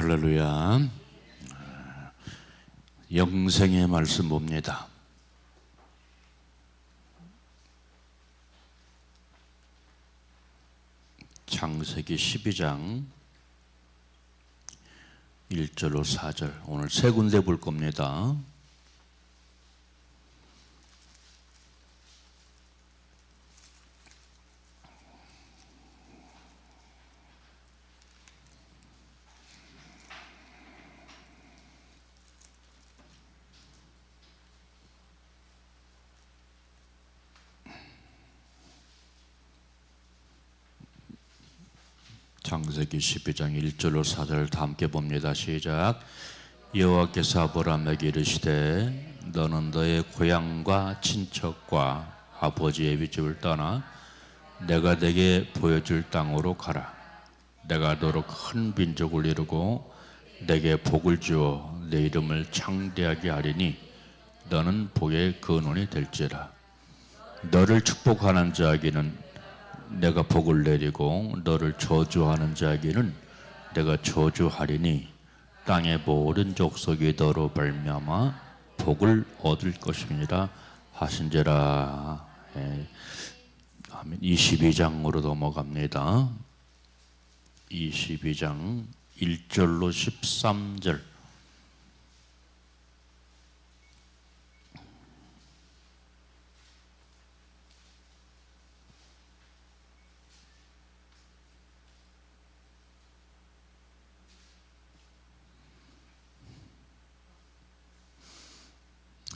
할렐루야. 영생의 말씀 봅니다. 창세기 12장 1절로 4절, 오늘 세 군데 볼 겁니다. 창세기 12장 1절로 4절 다 함께 봅니다. 시작. 여호와께서 아브라함에게 이르시되 너는 너의 고향과 친척과 아버지의 윗집을 떠나 내가 네게 보여줄 땅으로 가라. 내가 너로 큰 민족을 이루고 네게 복을 주어 내 이름을 창대하게 하리니 너는 복의 근원이 될지라. 너를 축복하는 자에게는 내가 복을 내리고 너를 저주하는 자에게는 내가 저주하리니 땅의 모든 족속이 너로 말미암아 복을 얻을 것입니다 하신지라. 22장으로 넘어갑니다. 22장 1절로 13절.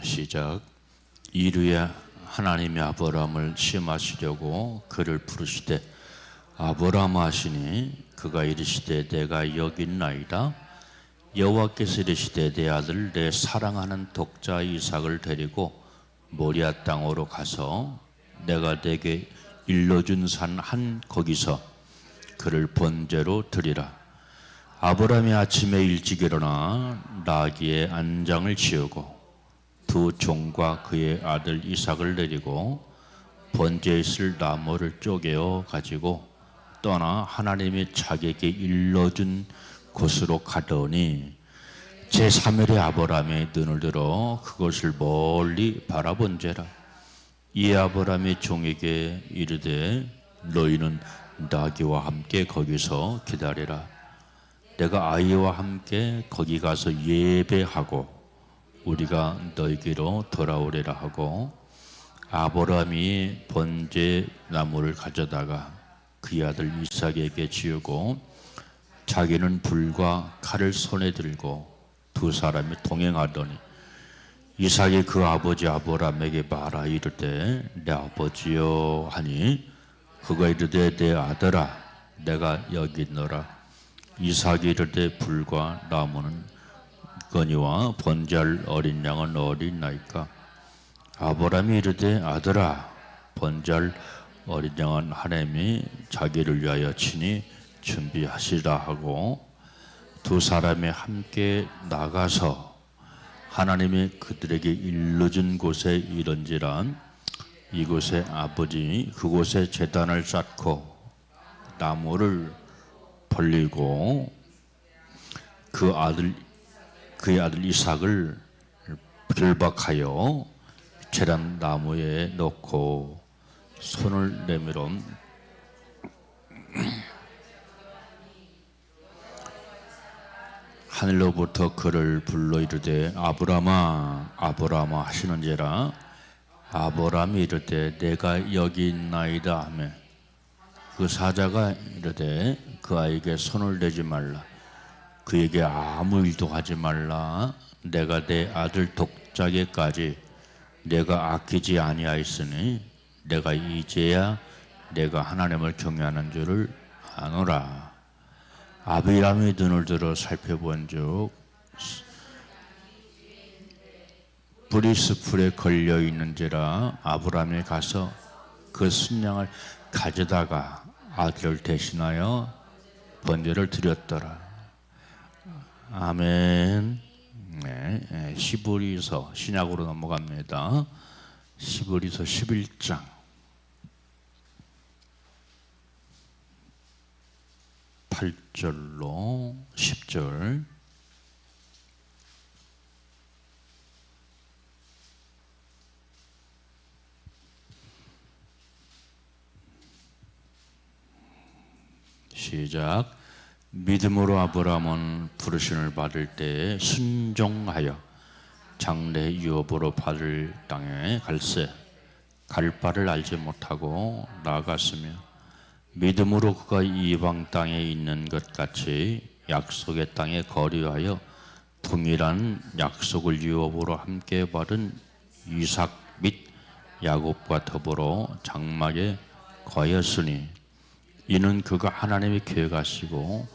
시작. 이르야 하나님이 아브라함을 시험하시려고 그를 부르시되 아브라함 하시니 그가 이르시되 내가 여기 있나이다. 여호와께서 이르시되 내 아들 내 사랑하는 독자 이삭을 데리고 모리아 땅으로 가서 내가 내게 일러준 산 한 거기서 그를 번제로 드리라. 아브라함이 아침에 일찍 일어나 나귀의 안장을 지우고 두 종과 그의 아들 이삭을 내리고 번제에 있을 나무를 쪼개어 가지고 떠나 하나님이 자기에게 일러준 곳으로 가더니 제3일에 아브라함이 눈을 들어 그것을 멀리 바라본지라. 이 아브라함이 종에게 이르되 너희는 나귀와 함께 거기서 기다리라. 내가 아이와 함께 거기 가서 예배하고 우리가 너희에게로 돌아오리라 하고 아브라함이 번제 나무를 가져다가 그의 아들 이삭에게 지우고 자기는 불과 칼을 손에 들고 두 사람이 동행하더니 이삭이 그 아버지 아브라함에게 말하 이르되 내 아버지여 하니 그가 이르되 내 아들아 내가 여기 있노라. 이삭이 이르되 불과 나무는 거니와 번제할 어린 양은 어디 있나이까? 아브라함이 이르되 아들아 번제할 어린 양은 하나님이 자기를 위하여 친히 준비하시라 하고 두 사람이 함께 나가서 하나님이 그들에게 일러준 곳에 이른지라. 이곳에 아버지 그곳에 제단을 쌓고 나무를 벌리고 그의 아들 이삭을 결박하여 제단 나무에 넣고 손을 내밀어 하늘로부터 그를 불러 이르되 아브라함아 아브라함아 하시는지라. 아브라함이 이르되 내가 여기 있나이다 하며 그 사자가 이르되 그 아이에게 손을 대지 말라. 그에게 아무 일도 하지 말라. 내가 내 아들 독자에게까지 내가 아끼지 아니하였으니 내가 이제야 내가 하나님을 경외하는 줄을 아노라. 아브라함이 눈을 들어 살펴본즉 불이 수풀에 걸려 있는지라. 아브라함이 가서 그 순양을 가져다가 아들을 대신하여 번제를 드렸더라. 아멘. 네, 시브리서 신약으로 넘어갑니다. 시브리서 11장 8 8절로 10절. 시작. 믿음으로 아브라함은 부르심을 받을 때에 순종하여 장래 유업으로 받을 땅에 갈새 갈 바를 알지 못하고 나아갔으며 믿음으로 그가 이방 땅에 있는 것 같이 약속의 땅에 거류하여 동일한 약속을 유업으로 함께 받은 이삭 및 야곱과 더불어 장막에 거하였으니 이는 그가 하나님의 계획하시고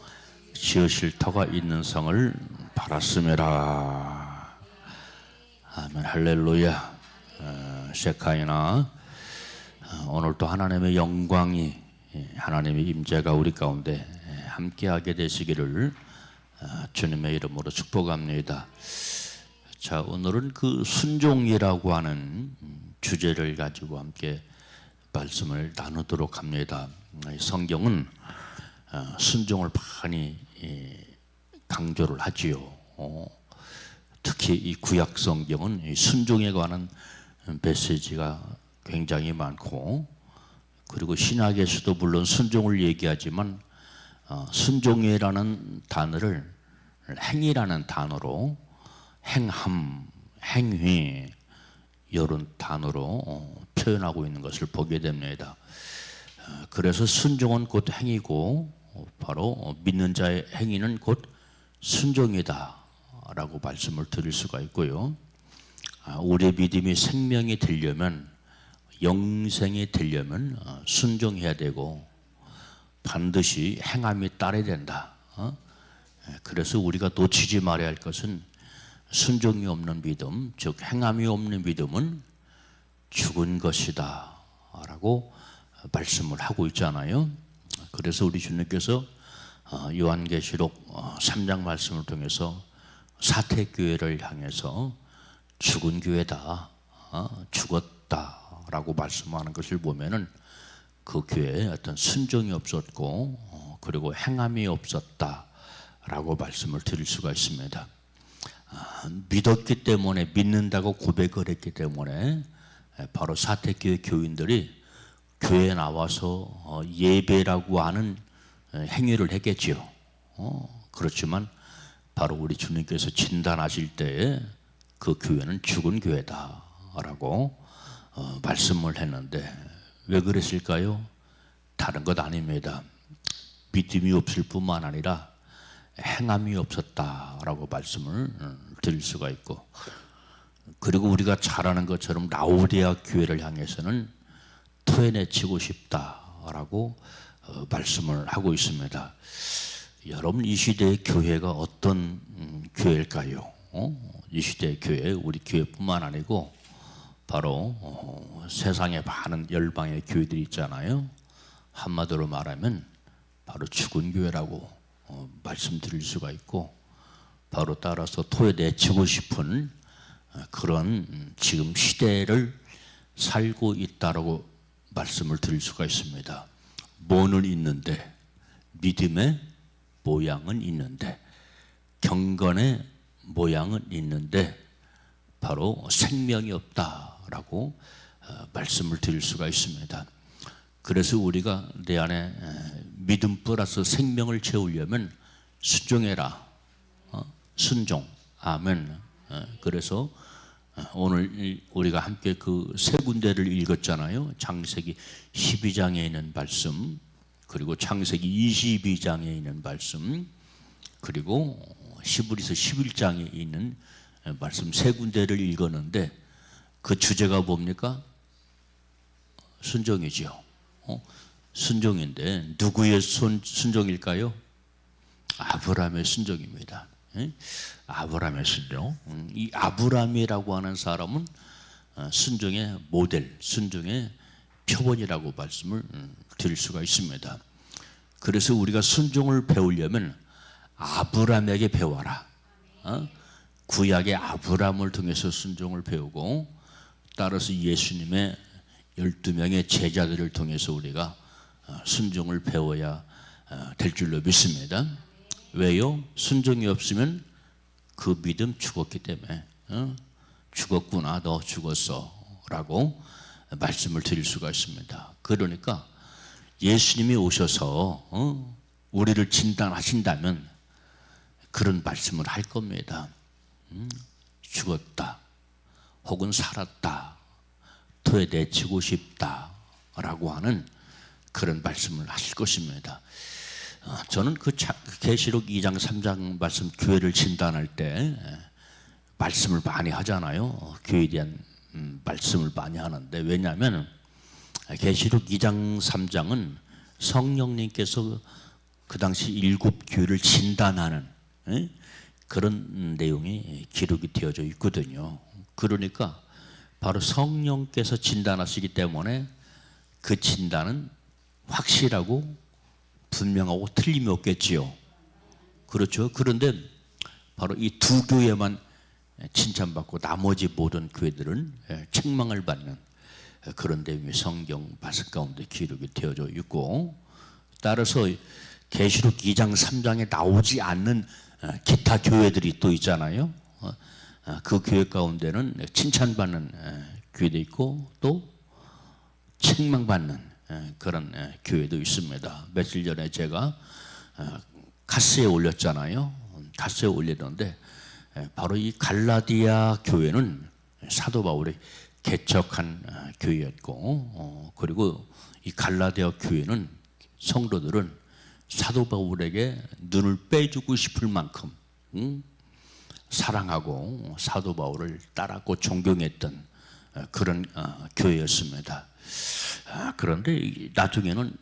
지으실 터가 있는 성을 바랐음이라. 아멘. 할렐루야. 셰카이나, 오늘도 하나님의 영광이, 하나님의 임재가 우리 가운데 함께하게 되시기를 주님의 이름으로 축복합니다. 자, 오늘은 그 순종이라고 하는 주제를 가지고 함께 말씀을 나누도록 합니다. 성경은 순종을 많이 강조를 하지요. 특히 이 구약 성경은 이 순종에 관한 메시지가 굉장히 많고, 그리고 신학에서도 물론 순종을 얘기하지만 순종이라는 단어를 행위라는 단어로 행함, 행위 이런 단어로 표현하고 있는 것을 보게 됩니다. 그래서 순종은 곧 행위고 바로 믿는 자의 행위는 곧 순종이다 라고 말씀을 드릴 수가 있고요. 우리의 믿음이 생명이 되려면, 영생이 되려면 순종해야 되고 반드시 행함이 따라야 된다. 그래서 우리가 놓치지 말아야 할 것은 순종이 없는 믿음, 즉 행함이 없는 믿음은 죽은 것이다 라고 말씀을 하고 있잖아요. 그래서 우리 주님께서 요한계시록 3장 말씀을 통해서 사택교회를 향해서 죽은 교회다, 죽었다 라고 말씀하는 것을 보면은 그 교회에 어떤 순종이 없었고 그리고 행함이 없었다 라고 말씀을 드릴 수가 있습니다. 믿었기 때문에, 믿는다고 고백을 했기 때문에 바로 사택교회 교인들이 교회에 나와서 예배라고 하는 행위를 했겠지요. 그렇지만 바로 우리 주님께서 진단하실 때에 그 교회는 죽은 교회다 라고 말씀을 했는데, 왜 그랬을까요? 다른 것 아닙니다. 믿음이 없을 뿐만 아니라 행함이 없었다라고 말씀을 드릴 수가 있고, 그리고 우리가 잘 아는 것처럼 라오디아 교회를 향해서는 토해내치고 싶다라고 말씀을 하고 있습니다. 여러분, 이 시대의 교회가 어떤 교회일까요? 이 시대의 교회, 우리 교회뿐만 아니고 바로 세상에 많은 열방의 교회들이 있잖아요. 한마디로 말하면 바로 죽은 교회라고 말씀드릴 수가 있고, 바로 따라서 토해내치고 싶은 그런 지금 시대를 살고 있다라고 말씀을 드릴 수가 있습니다. 뭐는 있는데, 믿음의 모양은 있는데, 경건의 모양은 있는데 바로 생명이 없다라고 말씀을 드릴 수가 있습니다. 그래서 우리가 내 안에 믿음 플러스 생명을 채우려면 순종해라. 순종. 아멘. 그래서 오늘 우리가 함께 그 세 군데를 읽었잖아요. 창세기 12장에 있는 말씀, 그리고 창세기 22장에 있는 말씀, 그리고 히브리서 11장에 있는 말씀 세 군데를 읽었는데, 그 주제가 뭡니까? 순종이지요. 순종인데 누구의 순종일까요? 아브라함의 순종입니다. 아브라함의 순종. 이 아브라함이라고 하는 사람은 순종의 모델, 순종의 표본이라고 말씀을 드릴 수가 있습니다. 그래서 우리가 순종을 배우려면 아브라함에게 배워라. 구약의 아브라함을 통해서 순종을 배우고, 따라서 예수님의 12명의 제자들을 통해서 우리가 순종을 배워야 될 줄로 믿습니다. 왜요? 순종이 없으면 그 믿음 죽었기 때문에 죽었구나, 너 죽었어 라고 말씀을 드릴 수가 있습니다. 그러니까 예수님이 오셔서 우리를 진단하신다면 그런 말씀을 할 겁니다. 죽었다 혹은 살았다, 토해내치고 싶다 라고 하는 그런 말씀을 하실 것입니다. 저는 그 계시록 2장 3장 말씀, 교회를 진단할 때 말씀을 많이 하잖아요. 교회에 대한 말씀을 많이 하는데, 왜냐하면 계시록 2장 3장은 성령님께서 그 당시 7교회를 진단하는 그런 내용이 기록이 되어져 있거든요. 그러니까 바로 성령께서 진단하시기 때문에 그 진단은 확실하고 분명하고 틀림이 없겠지요. 그렇죠. 그런데 바로 이 두 교회만 칭찬받고 나머지 모든 교회들은 책망을 받는 그런 내용이 성경 말씀 가운데 기록이 되어져 있고, 따라서 계시록 2장 3장에 나오지 않는 기타 교회들이 또 있잖아요. 그 교회 가운데는 칭찬받는 교회도 있고 또 책망받는 그런 교회도 있습니다. 며칠 전에 제가 카스에 올렸잖아요. 카스에 올렸는데 바로 이 갈라디아 교회는 사도 바울이 개척한 교회였고, 그리고 이 갈라디아 교회는 성도들은 사도 바울에게 눈을 빼주고 싶을 만큼 사랑하고 사도 바울을 따랐고 존경했던 그런 교회였습니다. 그런데 나중에는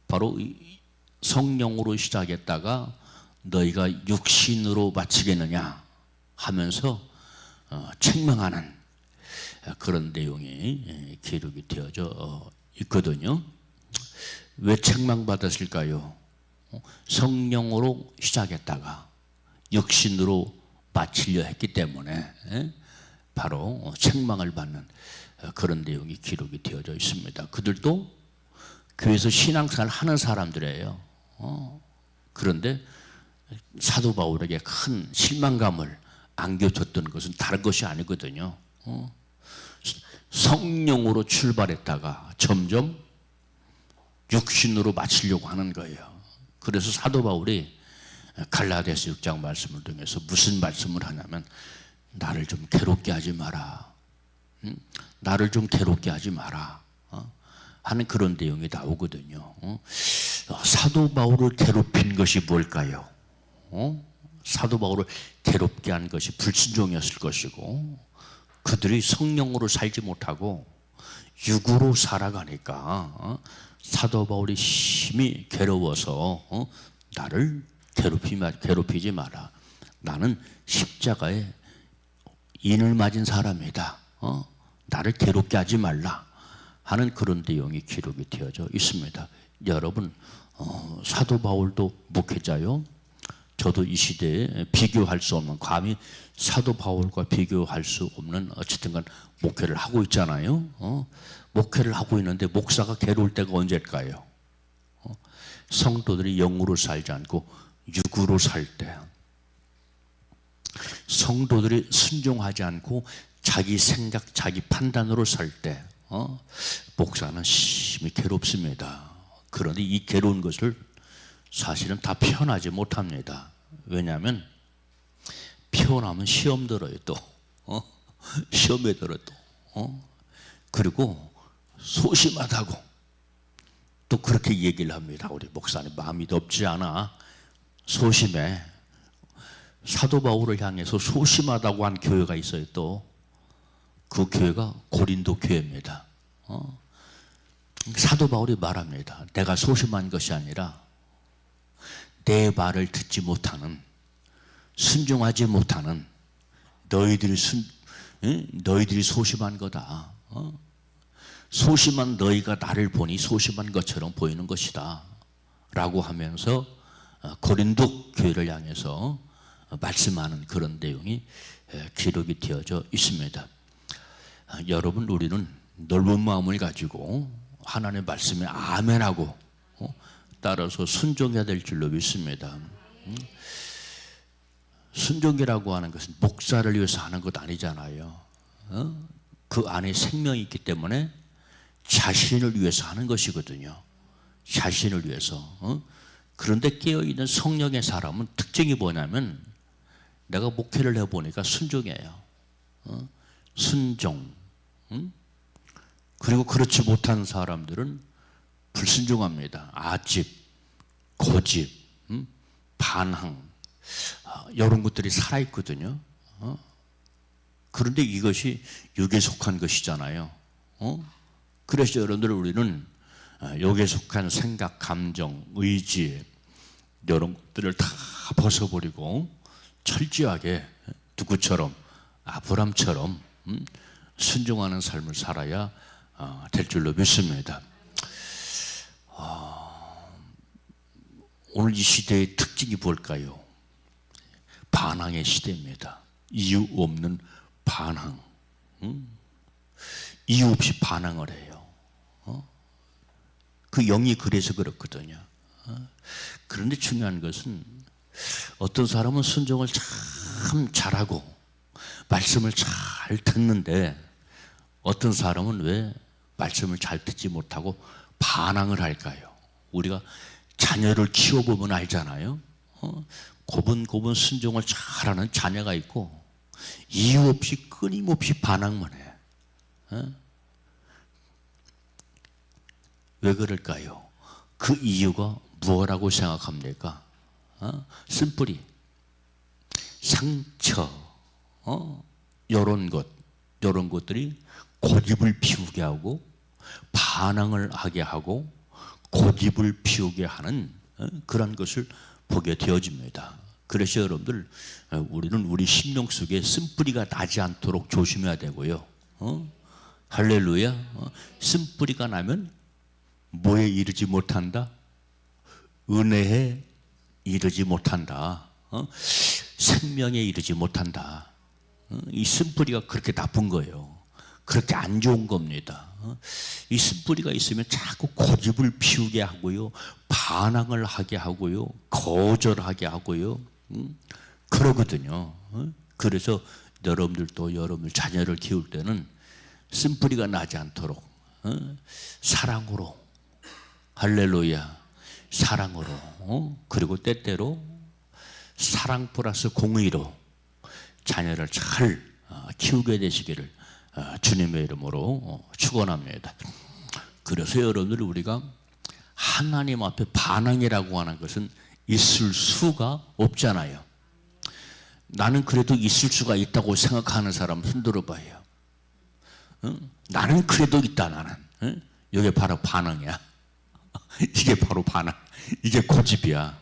바로 성령으로 시작했다가 너희가 육신으로 마치겠느냐 하면서 책망하는 그런 내용이 기록이 되어져 있거든요. 왜 책망받았을까요? 성령으로 시작했다가 육신으로 마치려 했기 때문에 바로 책망을 받는 그런 내용이 기록이 되어져 있습니다. 그들도 교회에서 신앙생활을 하는 사람들이에요. 그런데 사도 바울에게 큰 실망감을 안겨줬던 것은 다른 것이 아니거든요. 성령으로 출발했다가 점점 육신으로 마치려고 하는 거예요. 그래서 사도 바울이 갈라디아서 6장 말씀을 통해서 무슨 말씀을 하냐면, 나를 좀 괴롭게 하지 마라, 나를 좀 괴롭게 하지 마라 하는 그런 내용이 나오거든요. 사도 바울을 괴롭힌 것이 뭘까요? 사도 바울을 괴롭게 한 것이 불순종이었을 것이고, 그들이 성령으로 살지 못하고 육으로 살아가니까 사도 바울이 심히 괴로워서 나를 괴롭히지 마라, 나는 십자가에 인을 맞은 사람이다, 나를 괴롭게 하지 말라 하는 그런 내용이 기록이 되어져 있습니다. 여러분, 사도 바울도 목회자요. 저도 이 시대에 비교할 수 없는, 감히 사도 바울과 비교할 수 없는 어쨌든 간 목회를 하고 있잖아요. 목회를 하고 있는데 목사가 괴로울 때가 언제일까요? 성도들이 영으로 살지 않고 육으로 살 때, 성도들이 순종하지 않고 자기 생각, 자기 판단으로 살 때 목사는 심히 괴롭습니다. 그런데 이 괴로운 것을 사실은 다 표현하지 못합니다. 왜냐하면 표현하면 시험 들어요. 또 시험에 들어 또 그리고 소심하다고 또 그렇게 얘기를 합니다. 우리 목사님 마음이 덥지 않아, 소심해. 사도 바울을 향해서 소심하다고 한 교회가 있어요. 또 그 교회가 고린도 교회입니다. 사도 바울이 말합니다. 내가 소심한 것이 아니라 내 말을 듣지 못하는, 순종하지 못하는 너희들이 소심한 거다. 소심한 너희가 나를 보니 소심한 것처럼 보이는 것이다 라고 하면서 고린도 교회를 향해서 말씀하는 그런 내용이 기록이 되어져 있습니다. 여러분, 우리는 넓은 마음을 가지고 하나님의 말씀에 아멘하고 따라서 순종해야 될 줄로 믿습니다. 순종이라고 하는 것은 목사를 위해서 하는 것 아니잖아요. 그 안에 생명이 있기 때문에 자신을 위해서 하는 것이거든요. 자신을 위해서. 그런데 깨어있는 성령의 사람은 특징이 뭐냐면 내가 목회를 해보니까 순종이에요. 순종. 그리고 그렇지 못한 사람들은 불순종합니다. 아집, 고집, 반항 이런 것들이 살아있거든요. 그런데 이것이 육에 속한 것이잖아요. 그래서 여러분들 우리는 육에 속한 생각, 감정, 의지 이런 것들을 다 벗어버리고 철저하게 누구처럼 아브람처럼 순종하는 삶을 살아야 될 줄로 믿습니다. 오늘 이 시대의 특징이 뭘까요? 반항의 시대입니다. 이유 없는 반항. 이유 없이 반항을 해요. 그 영이 그래서 그렇거든요. 그런데 중요한 것은 어떤 사람은 순종을 참 잘하고 말씀을 잘 듣는데 어떤 사람은 왜 말씀을 잘 듣지 못하고 반항을 할까요? 우리가 자녀를 키워보면 알잖아요. 고분고분 순종을 잘하는 자녀가 있고 이유 없이 끊임없이 반항만 해. 왜 그럴까요? 그 이유가 무엇이라고 생각합니까? 쓴뿌리, 상처, 이런 것들이 고집을 피우게 하고 반항을 하게 하고 고집을 피우게 하는 그런 것을 보게 되어집니다. 그래서 여러분들 우리는 우리 심령 속에 쓴뿌리가 나지 않도록 조심해야 되고요. 할렐루야. 쓴뿌리가 나면 뭐에 이르지 못한다? 은혜에 이르지 못한다. 생명에 이르지 못한다. 이 쓴뿌리가 그렇게 나쁜 거예요. 그렇게 안 좋은 겁니다. 이 쓴뿌리가 있으면 자꾸 고집을 피우게 하고요, 반항을 하게 하고요, 거절하게 하고요, 그러거든요. 그래서 여러분들도 여러분들 자녀를 키울 때는 쓴뿌리가 나지 않도록 사랑으로, 할렐루야, 사랑으로, 그리고 때때로 사랑 플러스 공의로 자녀를 잘 키우게 되시기를 주님의 이름으로 축원합니다. 그래서 여러분들 우리가 하나님 앞에 반항이라고 하는 것은 있을 수가 없잖아요. 나는 그래도 있을 수가 있다고 생각하는 사람 흔들어 봐요. 나는 그래도 있다. 나는. 이게 바로 반항이야. 이게 바로 반항. 이게 고집이야.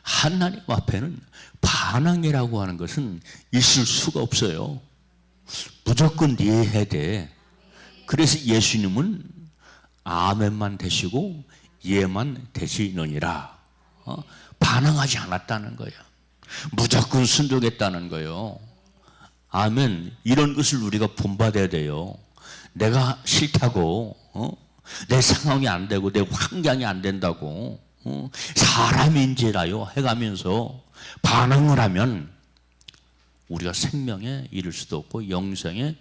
하나님 앞에는 반항이라고 하는 것은 있을 수가 없어요. 무조건 예해야 돼. 그래서 예수님은 아멘만 되시고 예만 되시느니라. 반항하지 않았다는 거예요. 무조건 순종했다는 거예요. 아멘. 이런 것을 우리가 본받아야 돼요. 내가 싫다고, 내 상황이 안 되고 내 환경이 안 된다고 사람인지라요 해가면서 반항을 하면 우리가 생명에 이를 수도 없고 영생에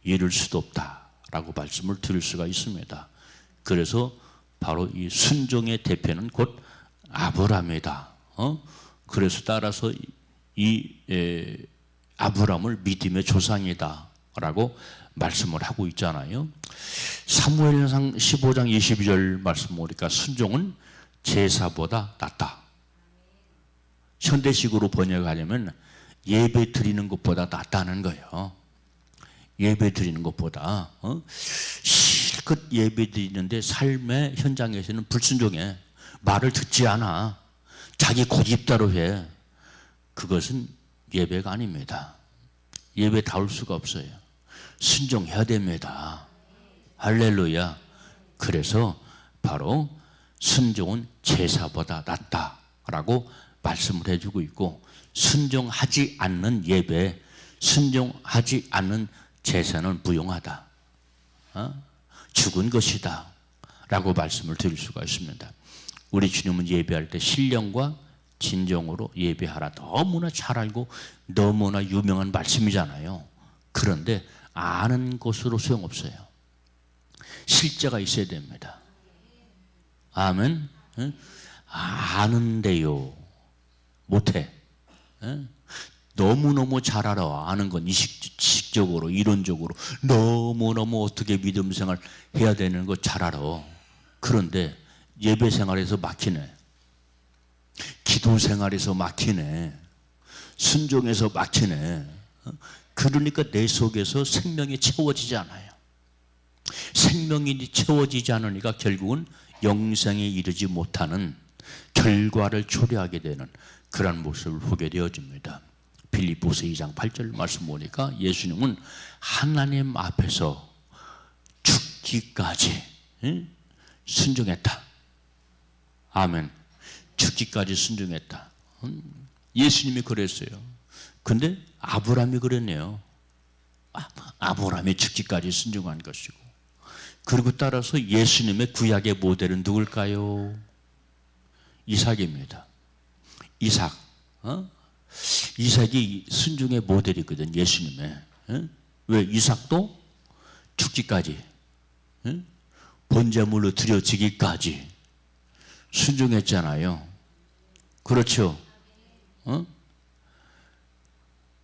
이를 수도 없다라고 말씀을 드릴 수가 있습니다. 그래서 바로 이 순종의 대표는 곧 아브라함이다. 그래서 따라서 이 아브라함을 믿음의 조상이다라고 말씀을 하고 있잖아요. 사무엘상 15장 22절 말씀 보니까 순종은 제사보다 낫다. 현대식으로 번역하려면 예배 드리는 것보다 낫다는 거예요. 예배 드리는 것보다 실컷 예배 드리는데 삶의 현장에서는 불순종해. 말을 듣지 않아. 자기 고집대로 해. 그것은 예배가 아닙니다. 예배 다울 수가 없어요. 순종해야 됩니다. 할렐루야. 그래서 바로 순종은 제사보다 낫다라고 말씀을 해주고 있고, 순종하지 않는 예배, 순종하지 않는 제사는 무용하다. 죽은 것이다 라고 말씀을 드릴 수가 있습니다. 우리 주님은 예배할 때 신령과 진정으로 예배하라. 너무나 잘 알고 너무나 유명한 말씀이잖아요. 그런데 아는 것으로 소용없어요. 실제가 있어야 됩니다. 아멘. 아는데요 못해. 너무너무 잘 알아. 아는 건 지식적으로 이론적으로 너무너무 어떻게 믿음 생활 해야 되는 거 잘 알아. 그런데 예배 생활에서 막히네. 기도 생활에서 막히네. 순종에서 막히네. 그러니까 내 속에서 생명이 채워지지 않아요. 생명이 채워지지 않으니까 결국은 영생에 이르지 못하는 결과를 초래하게 되는 그런 모습을 보게 되어집니다. 빌립보서 2장 8절 말씀 보니까 예수님은 하나님 앞에서 죽기까지 순종했다. 아멘. 죽기까지 순종했다. 예수님이 그랬어요. 근데 아브라함이 그랬네요. 아브라함이 죽기까지 순종한 것이고, 그리고 따라서 예수님의 구약의 모델은 누굴까요? 이삭입니다. 이삭. 이삭이 순종의 모델이거든, 예수님의. 왜? 이삭도 죽기까지, 번제물로 드려지기까지 순종했잖아요. 그렇죠?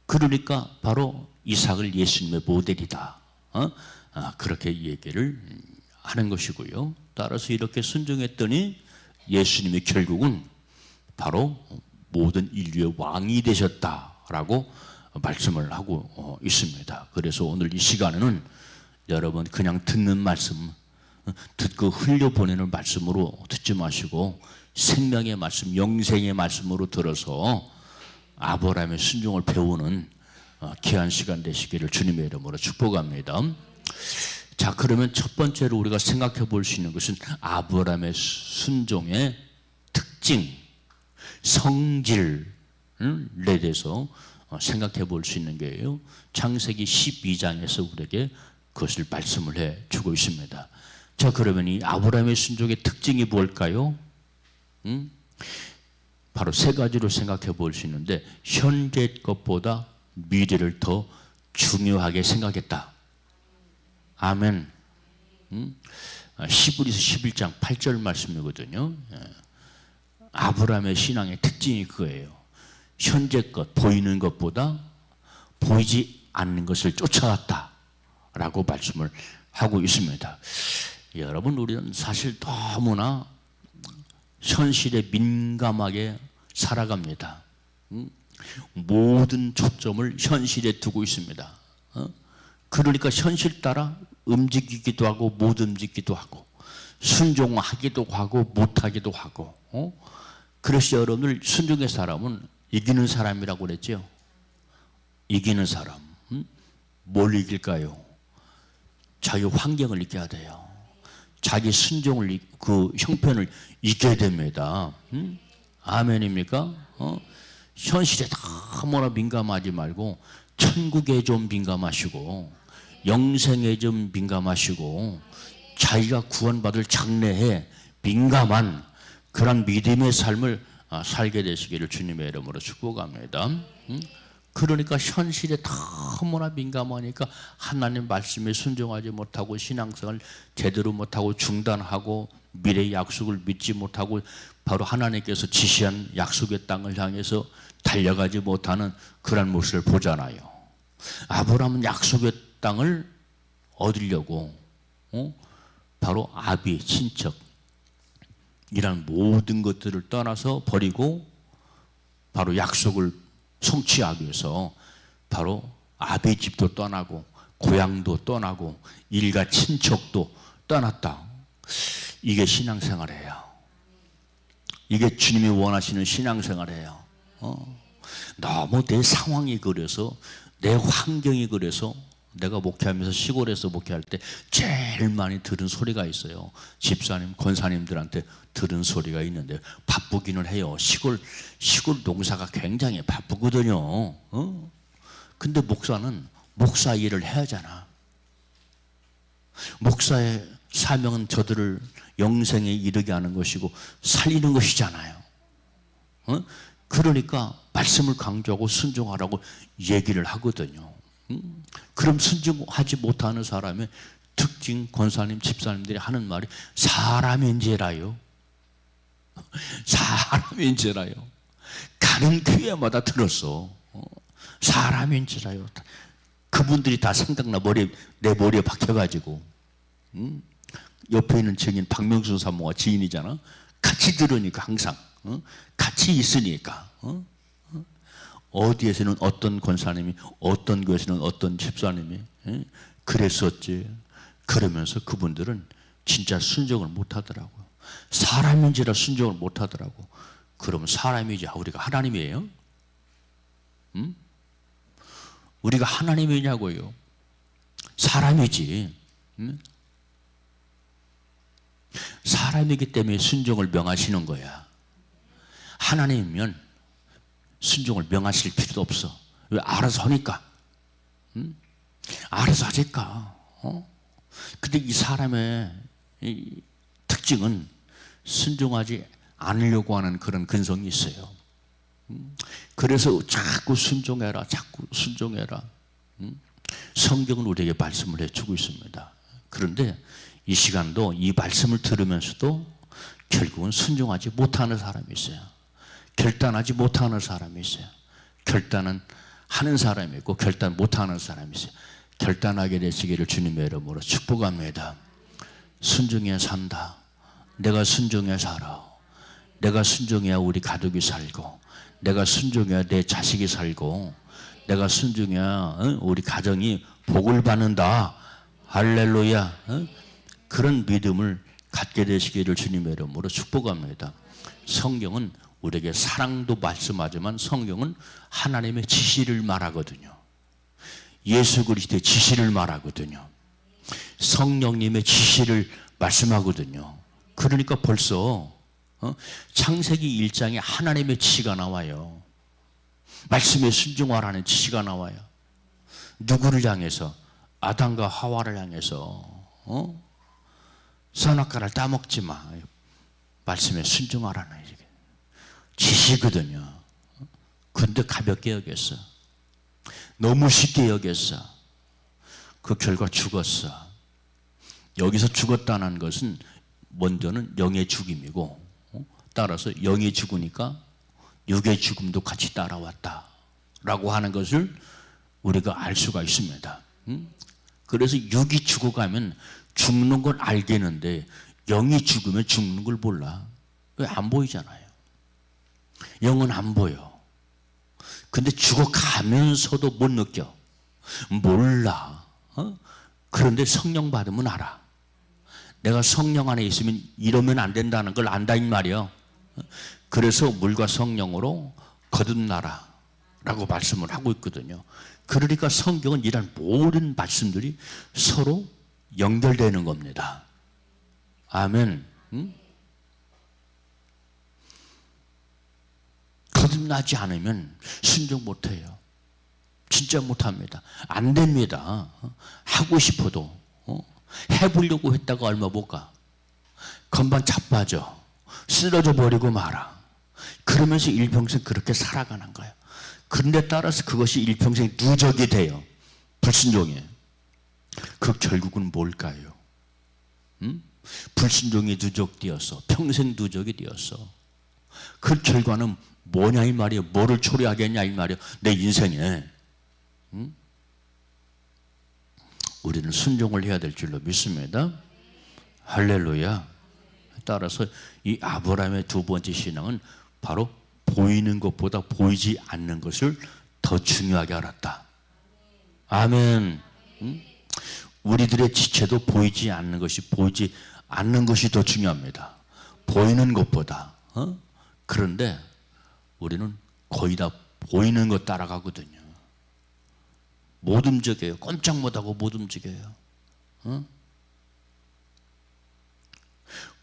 그러니까 바로 이삭을 예수님의 모델이다. 그렇게 얘기를 하는 것이고요. 따라서 이렇게 순종했더니 예수님이 결국은 바로 모든 인류의 왕이 되셨다라고 말씀을 하고 있습니다. 그래서 오늘 이 시간에는 여러분 그냥 듣는 말씀, 듣고 흘려보내는 말씀으로 듣지 마시고 생명의 말씀, 영생의 말씀으로 들어서 아브라함의 순종을 배우는 귀한 시간 되시기를 주님의 이름으로 축복합니다. 자, 그러면 첫 번째로 우리가 생각해 볼 수 있는 것은 아브라함의 순종의 특징, 성질에 대해서 생각해 볼 수 있는 게요. 창세기 12장에서 우리에게 그것을 말씀을 해 주고 있습니다. 자, 그러면 이 아브라함의 순종의 특징이 뭘까요? 바로 세 가지로 생각해 볼 수 있는데, 현재 것보다 미래를 더 중요하게 생각했다. 아멘. 히브리서 11장 8절 말씀이거든요. 아브라함의 신앙의 특징이 그거예요. 현재 것, 보이는 것보다 보이지 않는 것을 쫓아갔다 라고 말씀을 하고 있습니다. 여러분, 우리는 사실 너무나 현실에 민감하게 살아갑니다. 모든 초점을 현실에 두고 있습니다. 그러니까 현실 따라 움직이기도 하고 못 움직이기도 하고 순종하기도 하고 못하기도 하고. 그래서 여러분들 순종의 사람은 이기는 사람이라고 그랬죠. 이기는 사람. 뭘 이길까요? 자기 환경을 이겨야 돼요. 자기 순종을, 그 형편을 이겨야 됩니다. 아멘입니까? 현실에 너무나 민감하지 말고 천국에 좀 민감하시고 영생에 좀 민감하시고 자기가 구원받을 장래에 민감한 그런 믿음의 삶을 살게 되시기를 주님의 이름으로 축복합니다. 그러니까 현실에 너무나 민감하니까 하나님 말씀에 순종하지 못하고 신앙생활을 제대로 못하고 중단하고 미래의 약속을 믿지 못하고 바로 하나님께서 지시한 약속의 땅을 향해서 달려가지 못하는 그런 모습을 보잖아요. 아브라함은 약속의 땅을 얻으려고 바로 아비, 친척 이란 모든 것들을 떠나서 버리고 바로 약속을 성취하기 위해서 바로 아비 집도 떠나고 고향도 떠나고 일가 친척도 떠났다. 이게 신앙생활이에요. 이게 주님이 원하시는 신앙생활이에요. 너무 내 상황이 그래서 내 환경이 그래서 내가 목회하면서 시골에서 목회할 때 제일 많이 들은 소리가 있어요. 집사님, 권사님들한테 들은 소리가 있는데 바쁘기는 해요. 시골 농사가 굉장히 바쁘거든요. 근데 목사는 목사 일을 해야 하잖아. 목사의 사명은 저들을 영생에 이르게 하는 것이고 살리는 것이잖아요. 그러니까 말씀을 강조하고 순종하라고 얘기를 하거든요. 그럼 순종하지 못하는 사람의 특징, 권사님, 집사님들이 하는 말이 사람인지라요. 사람인지라요. 가는 교회마다 들었어. 사람인지라요. 그분들이 다 생각나 내 머리에 박혀가지고. 옆에 있는 증인 박명수 사모가 지인이잖아. 같이 들으니까 항상 같이 있으니까 어디에서는 어떤 권사님이, 어떤 교회에서는 어떤 집사님이 그랬었지. 그러면서 그분들은 진짜 순종을 못하더라고요. 사람인지라 순종을 못하더라고. 그럼 사람이지 우리가 하나님이에요? 우리가 하나님이냐고요? 사람이지. 사람이기 때문에 순종을 명하시는 거야. 하나님이면 순종을 명하실 필요도 없어. 왜? 알아서 하니까. 알아서 하니까. 근데 이 사람의 이 특징은 순종하지 않으려고 하는 그런 근성이 있어요. 그래서 자꾸 순종해라, 자꾸 순종해라. 성경은 우리에게 말씀을 해주고 있습니다. 그런데 이 시간도 이 말씀을 들으면서도 결국은 순종하지 못하는 사람이 있어요. 결단하지 못하는 사람이 있어요. 결단은 하는 사람이 있고 결단 못하는 사람이 있어요. 결단하게 되시기를 주님의 이름으로 축복합니다. 순종해 산다. 내가 순종해 살아. 내가 순종해야 우리 가족이 살고, 내가 순종해야 내 자식이 살고, 내가 순종해야 우리 가정이 복을 받는다. 할렐루야. 그런 믿음을 갖게 되시기를 주님의 이름으로 축복합니다. 성경은 우리에게 사랑도 말씀하지만 성경은 하나님의 지시를 말하거든요. 예수 그리스도의 지시를 말하거든요. 성령님의 지시를 말씀하거든요. 그러니까 벌써 창세기 1장에 하나님의 지시가 나와요. 말씀에 순종하라는 지시가 나와요. 누구를 향해서? 아담과 하와를 향해서 선악과를 따먹지 마. 말씀에 순종하라는 지시거든요. 근데 가볍게 여겼어. 너무 쉽게 여겼어. 그 결과 죽었어. 여기서 죽었다는 것은 먼저는 영의 죽임이고, 따라서 영이 죽으니까 육의 죽음도 같이 따라왔다 라고 하는 것을 우리가 알 수가 있습니다. 그래서 육이 죽어가면 죽는 걸 알겠는데 영이 죽으면 죽는 걸 몰라. 왜? 안 보이잖아요. 영은 안 보여. 근데 죽어가면서도 못 느껴. 몰라. 그런데 성령 받으면 알아. 내가 성령 안에 있으면 이러면 안 된다는 걸 안다 이 말이야. 그래서 물과 성령으로 거듭나라 라고 말씀을 하고 있거든요. 그러니까 성경은 이런 모든 말씀들이 서로 연결되는 겁니다. 아멘. 거듭나지 않으면 순종 못해요. 진짜 못합니다. 안 됩니다. 하고 싶어도 해보려고 했다가 얼마 못 가. 금방 자빠져. 쓰러져 버리고 말아. 그러면서 일평생 그렇게 살아가는 거예요. 그런데 따라서 그것이 일평생 누적이 돼요. 불순종에. 그 결국은 뭘까요? 불순종이 누적되어서 평생 누적이 되었어. 그 결과는 뭐냐 이 말이에요. 뭐를 초래하겠냐 이 말이에요. 내 인생에. 우리는 순종을 해야 될 줄로 믿습니다. 할렐루야. 따라서 이 아브라함의 두 번째 신앙은 바로 보이는 것보다 보이지 않는 것을 더 중요하게 알았다. 아멘. 우리들의 지체도 보이지 않는 것이 더 중요합니다. 보이는 것보다. 그런데 우리는 거의 다 보이는 것 따라가거든요. 못 움직여요. 꼼짝 못하고 못 움직여요.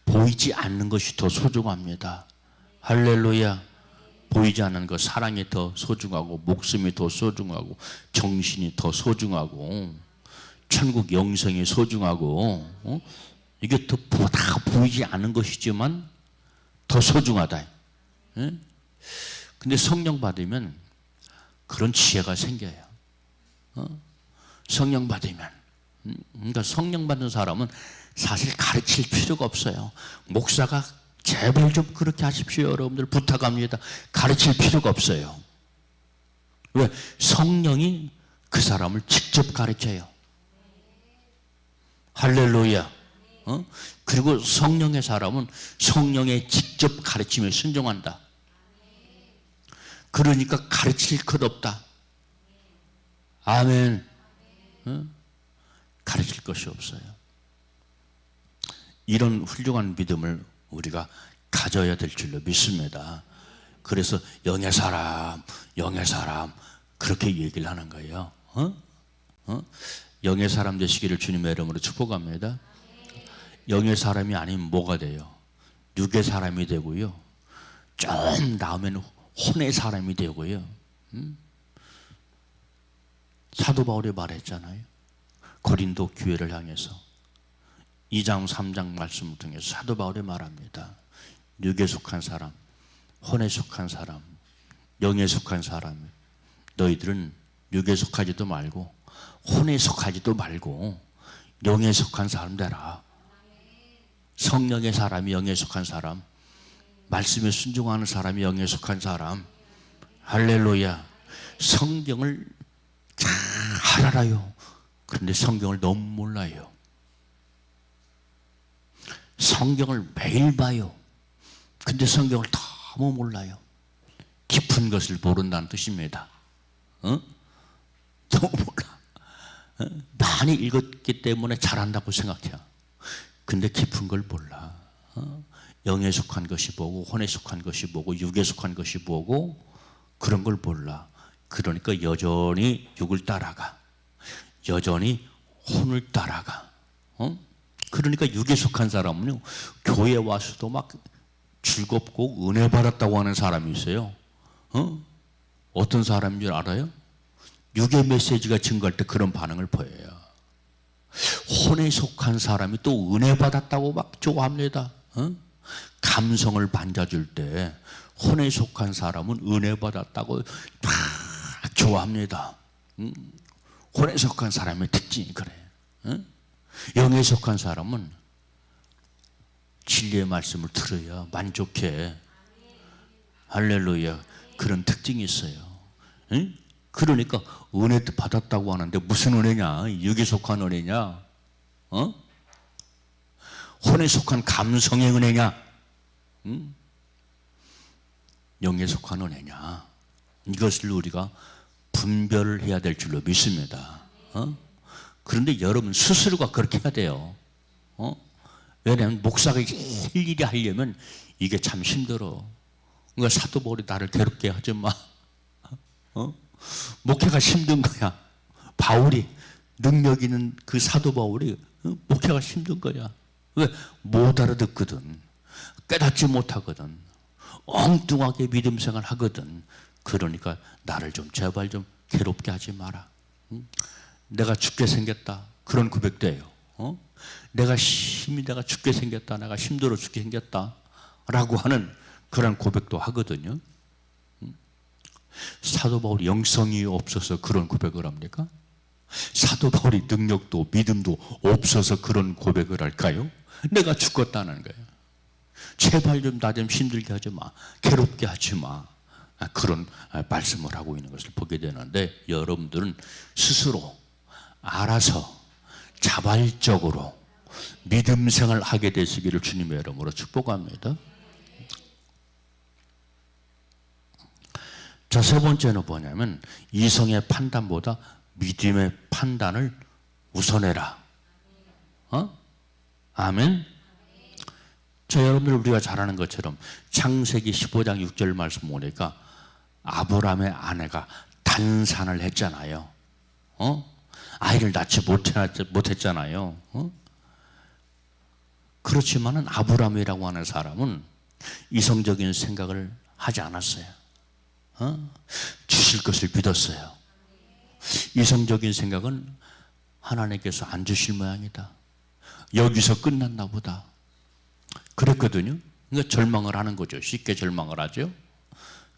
보이지 않는 것이 더 소중합니다. 할렐루야. 보이지 않는 것, 사랑이 더 소중하고, 목숨이 더 소중하고, 정신이 더 소중하고, 천국 영생이 소중하고, 이게 다 보이지 않는 것이지만 더 소중하다. 예? 근데 성령 받으면 그런 지혜가 생겨요. 성령 받으면. 그러니까 성령 받은 사람은 사실 가르칠 필요가 없어요. 목사가 제발 좀 그렇게 하십시오. 여러분들 부탁합니다. 가르칠 필요가 없어요. 왜? 성령이 그 사람을 직접 가르쳐요. 할렐루야. 그리고 성령의 사람은 성령의 직접 가르침에 순종한다. 그러니까 가르칠 것 없다. 아멘. 가르칠 것이 없어요. 이런 훌륭한 믿음을 우리가 가져야 될 줄로 믿습니다. 그래서 영의 사람 그렇게 얘기를 하는 거예요. 영의 사람 되시기를 주님의 이름으로 축복합니다. 영의 사람이 아니면 뭐가 돼요? 육의 사람이 되고요. 좀 나오면 혼의 사람이 되고요. 사도 바울이 말했잖아요. 고린도 교회를 향해서 2장 3장 말씀을 통해서 사도 바울이 말합니다. 육에 속한 사람, 혼에 속한 사람, 영에 속한 사람, 너희들은 육에 속하지도 말고 혼에 속하지도 말고 영에 속한 사람 되라. 성령의 사람이 영에 속한 사람, 말씀에 순종하는 사람이 영에 속한 사람. 할렐루야. 성경을 잘 알아요. 그런데 성경을 너무 몰라요. 성경을 매일 봐요. 근데 성경을 너무 몰라요. 깊은 것을 모른다는 뜻입니다. 너무 몰라. 많이 읽었기 때문에 잘한다고 생각해요. 근데 깊은 걸 몰라. 영에 속한 것이 뭐고 혼에 속한 것이 뭐고 육에 속한 것이 뭐고 그런 걸 몰라. 그러니까 여전히 육을 따라가. 여전히 혼을 따라가. 그러니까 육에 속한 사람은요, 교회 와서도 막 즐겁고 은혜 받았다고 하는 사람이 있어요. 어떤 사람인 줄 알아요? 육의 메시지가 증거할 때 그런 반응을 보여요. 혼에 속한 사람이 또 은혜 받았다고 막 좋아합니다. 감성을 반자줄 때 혼에 속한 사람은 은혜 받았다고 막 좋아합니다. 혼에 속한 사람의 특징이 그래. 영에 속한 사람은 진리의 말씀을 들어야 만족해. 할렐루야. 그런 특징이 있어요. 그러니까 은혜도 받았다고 하는데 무슨 은혜냐? 육에 속한 은혜냐? 혼에 속한 감성의 은혜냐? 영에 속한 은혜냐? 이것을 우리가 분별을 해야 될 줄로 믿습니다. 그런데 여러분 스스로가 그렇게 해야 돼요. 왜냐하면 목사가 일일이 하려면 이게 참 힘들어. 그러니까 사도 바울이 나를 괴롭게 하지 마. 목회가 힘든 거야. 바울이 능력 있는 그 사도 바울이 목회가 힘든 거야. 왜? 못 알아듣거든. 깨닫지 못하거든. 엉뚱하게 믿음 생활 하거든. 그러니까 나를 좀 제발 좀 괴롭게 하지 마라. 내가 죽게 생겼다. 그런 고백도 해요. 내가 죽게 생겼다. 내가 힘들어 죽게 생겼다. 라고 하는 그런 고백도 하거든요. 사도 바울이 영성이 없어서 그런 고백을 합니까? 사도 바울이 능력도 믿음도 없어서 그런 고백을 할까요? 내가 죽었다는 거예요. 제발 좀 나 좀 힘들게 하지 마. 괴롭게 하지 마. 그런 말씀을 하고 있는 것을 보게 되는데 여러분들은 스스로 알아서 자발적으로 믿음 생활을 하게 되시기를 주님의 이름으로 축복합니다. 자, 세 번째는 뭐냐면 이성의 판단보다 믿음의 판단을 우선해라. 아멘. 자, 여러분들 우리가 잘 아는 것처럼 창세기 15장 6절 말씀 보니까 아브라함의 아내가 단산을 했잖아요. 아이를 낳지 못했잖아요. 그렇지만은 아브라함이라고 하는 사람은 이성적인 생각을 하지 않았어요. 주실 것을 믿었어요. 이성적인 생각은 하나님께서 안 주실 모양이다. 여기서 끝났나 보다. 그랬거든요. 그러니까 절망을 하는 거죠. 쉽게 절망을 하죠.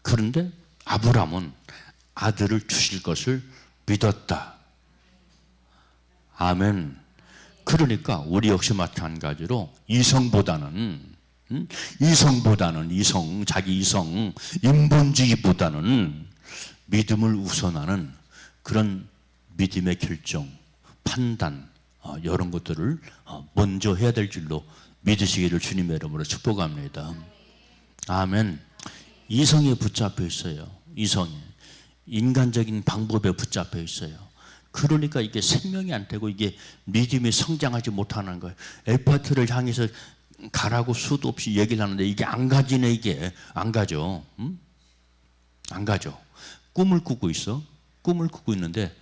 그런데 아브라함은 아들을 주실 것을 믿었다. 아멘. 그러니까 우리 역시 마찬가지로 이성보다는 자기 이성, 인본주의보다는 믿음을 우선하는 그런 믿음의 결정, 판단, 이런 것들을 먼저 해야 될 줄로 믿으시기를 주님의 이름으로 축복합니다. 아멘. 이성에 붙잡혀 있어요. 이성에. 인간적인 방법에 붙잡혀 있어요. 그러니까 이게 생명이 안 되고 이게 믿음이 성장하지 못하는 거예요. 에파트를 향해서 가라고 수도 없이 얘기를 하는데 이게 안 가지네. 이게 안 가죠. 안 가죠. 꿈을 꾸고 있어. 꿈을 꾸고 있는데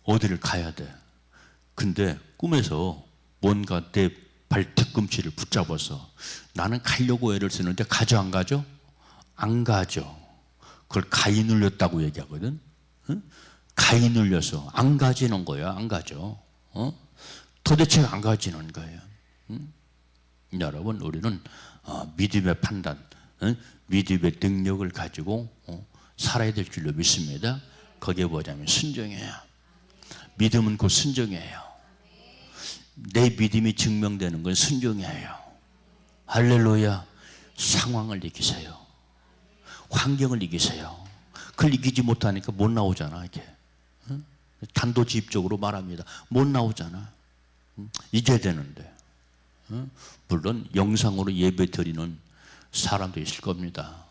어디를 가야 돼. 근데 꿈에서 뭔가 내 발 뒤꿈치를 붙잡아서 나는 가려고 애를 쓰는데 가죠 안 가죠? 안 가죠. 그걸 가위 눌렸다고 얘기하거든. 가위 눌려서 안 가지는 거야. 안 가죠. 도대체 안 가지는 거예요. 여러분, 우리는 믿음의 판단, 믿음의 능력을 가지고 살아야 될 줄로 믿습니다. 거기에 뭐냐면 순종이에요. 믿음은 곧 순종이에요. 내 믿음이 증명되는 건 순종이에요. 할렐루야. 상황을 이기세요. 환경을 이기세요. 그걸 이기지 못하니까 못 나오잖아. 이게 단도직입적으로 말합니다. 못 나오잖아. 이겨야 되는데. 물론 영상으로 예배 드리는 사람도 있을 겁니다.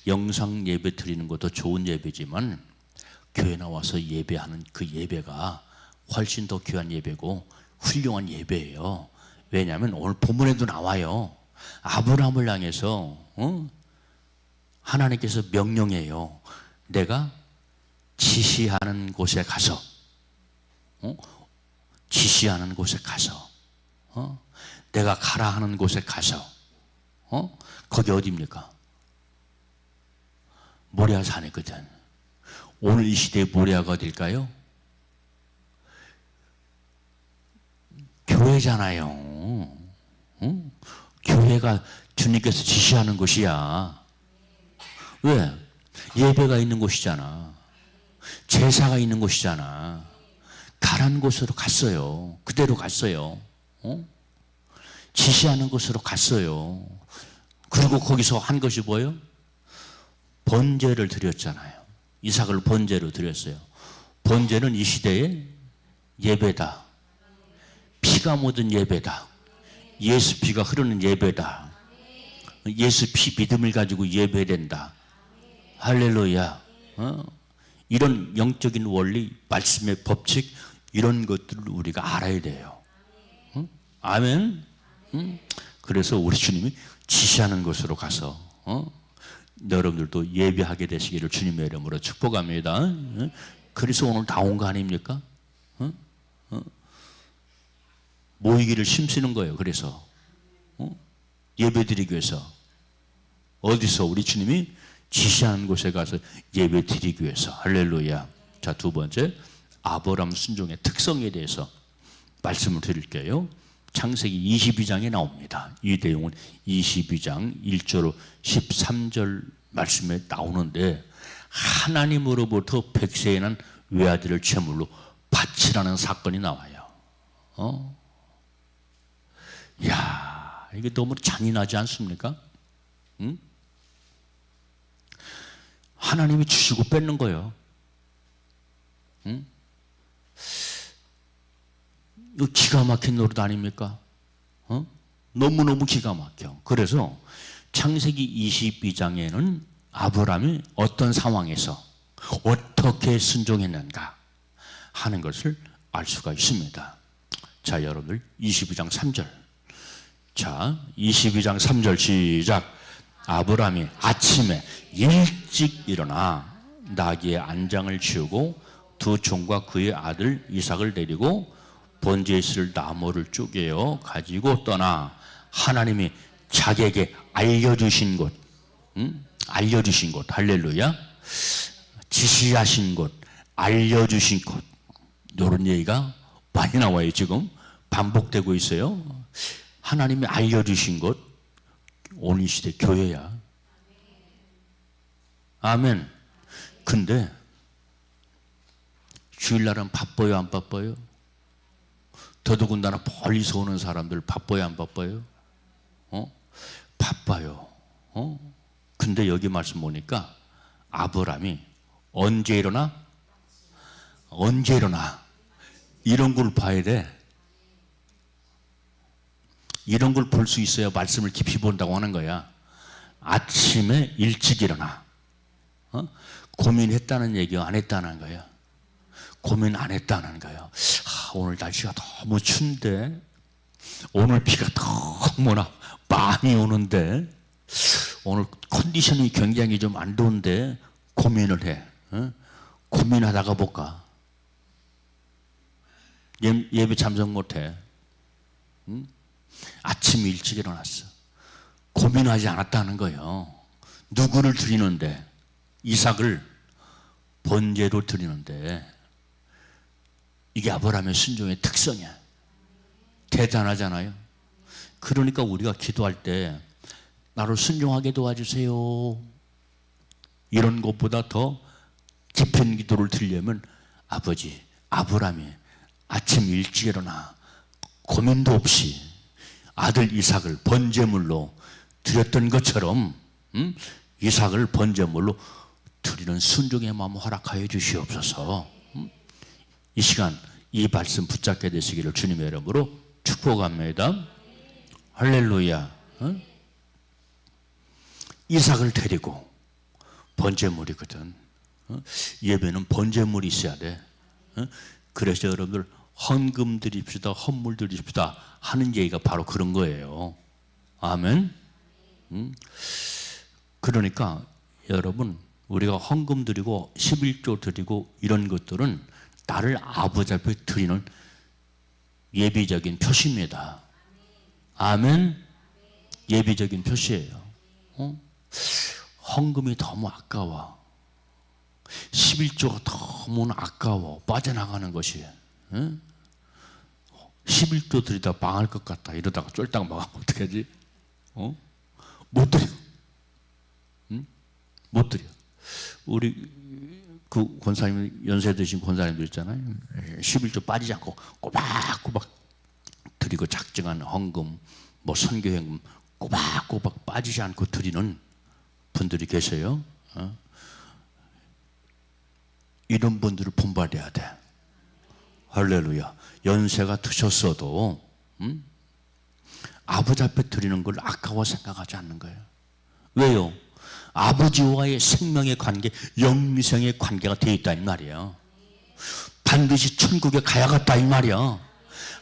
영상 예배 드리는 것도 좋은 예배지만 교회 나와서 예배하는 그 예배가 훨씬 더 귀한 예배고 훌륭한 예배예요. 왜냐하면 오늘 본문에도 나와요. 아브라함을 향해서 하나님께서 명령해요. 내가 지시하는 곳에 가서 지시하는 곳에 가서 내가 가라 하는 곳에 가서 거기 어디입니까? 모리아 산이거든. 오늘 이 시대의 모리아가 어딜까요? 교회잖아요. 교회가 주님께서 지시하는 곳이야. 왜? 예배가 있는 곳이잖아. 제사가 있는 곳이잖아. 가라는 곳으로 갔어요. 그대로 갔어요. 지시하는 곳으로 갔어요. 그리고 거기서 한 것이 뭐예요? 번제를 드렸잖아요. 이삭을 번제로 드렸어요. 번제는 이 시대의 예배다. 피가 묻은 예배다. 예수 피가 흐르는 예배다. 예수 피 믿음을 가지고 예배된다. 할렐루야. 이런 영적인 원리, 말씀의 법칙, 이런 것들을 우리가 알아야 돼요. 아멘. 그래서 우리 주님이 지시하는 곳으로 가서 여러분들도 예배하게 되시기를 주님의 이름으로 축복합니다. 그래서 오늘 나온 거 아닙니까? 모이기를 힘쓰는 거예요. 그래서 예배드리기 위해서 어디서 우리 주님이 지시하는 곳에 가서 예배드리기 위해서. 할렐루야. 자, 두 번째, 아브라함 순종의 특성에 대해서 말씀을 드릴게요. 창세기 22장에 나옵니다. 이 내용은 22장 1절 13절 말씀에 나오는데, 하나님으로부터 백세에 난 외아들을 제물로 바치라는 사건이 나와요. 이야, 이게 너무 잔인하지 않습니까? 하나님이 주시고 뺏는 거예요. 이거 기가 막힌 노릇 아닙니까? 너무너무 기가 막혀. 그래서 창세기 22장에는 아브라함이 어떤 상황에서 어떻게 순종했는가 하는 것을 알 수가 있습니다. 자, 여러분들 22장 3절. 자, 22장 3절 시작. 아브라함이 아침에 일찍 일어나 나귀의 안장을 치우고 두 종과 그의 아들 이삭을 데리고 번제에 쓸 나무를 쪼개어 가지고 떠나 하나님이 자기에게 알려주신 곳, 알려주신 곳, 할렐루야, 지시하신 곳, 알려주신 곳, 이런 얘기가 많이 나와요. 지금 반복되고 있어요. 하나님이 알려주신 것, 오늘 시대 교회야. 아멘. 근데 주일날은 바빠요, 안 바빠요? 더더군다나 멀리서 오는 사람들 바빠요, 안 바빠요? 바빠요. 근데 여기 말씀 보니까 아브라함이 언제 일어나? 언제 일어나? 이런 걸 봐야 돼. 이런 걸 볼 수 있어야 말씀을 깊이 본다고 하는 거야. 아침에 일찍 일어나. 고민했다는 얘기가 안 했다는 거야. 고민 안 했다는 거야. 오늘 날씨가 너무 추운데, 오늘 비가 너무나 많이 오는데, 오늘 컨디션이 굉장히 좀 안 좋은데 고민을 해. 고민하다가 볼까? 예배 참석 못해. 아침 일찍 일어났어. 고민하지 않았다는 거예요. 누구를 드리는데? 이삭을 번제로 드리는데, 이게 아브라함의 순종의 특성이야. 대단하잖아요. 그러니까 우리가 기도할 때 나를 순종하게 도와주세요, 이런 것보다 더 깊은 기도를 드리려면 아버지, 아브라함이 아침 일찍 일어나 고민도 없이 아들 이삭을 번제물로 드렸던 것처럼 이삭을 번제물로 드리는 순종의 마음 허락하여 주시옵소서. 이 시간 이 말씀 붙잡게 되시기를 주님의 이름으로 축복합니다. 할렐루야. 이삭을 데리고, 번제물이거든. 예배는 번제물이 있어야 돼. 그래서 여러분들 헌금 드립시다, 헌물 드립시다 하는 얘기가 바로 그런 거예요. 아멘. 그러니까 여러분, 우리가 헌금 드리고 11조 드리고 이런 것들은 나를 아버지 앞에 드리는 예비적인 표시입니다. 아멘. 예비적인 표시예요. 헌금이 너무 아까워. 11조가 너무나 아까워. 빠져나가는 것이. 11조 드리다 망할 것 같다. 이러다가 쫄딱 망하면 어떡하지? 못 드려. 못 드려. 우리 그 권사님, 연세 드신 권사님들 있잖아요. 11조 빠지지 않고 꼬박꼬박 드리고, 작정한 헌금, 뭐 선교행금 꼬박꼬박 빠지지 않고 드리는 분들이 계세요. 이런 분들을 본받아야 돼. 할렐루야. 연세가 드셨어도 아버지 앞에 드리는 걸 아까워 생각하지 않는 거예요. 왜요? 아버지와의 생명의 관계, 영미생의 관계가 되어 있다 이 말이에요. 반드시 천국에 가야겠다 이 말이야.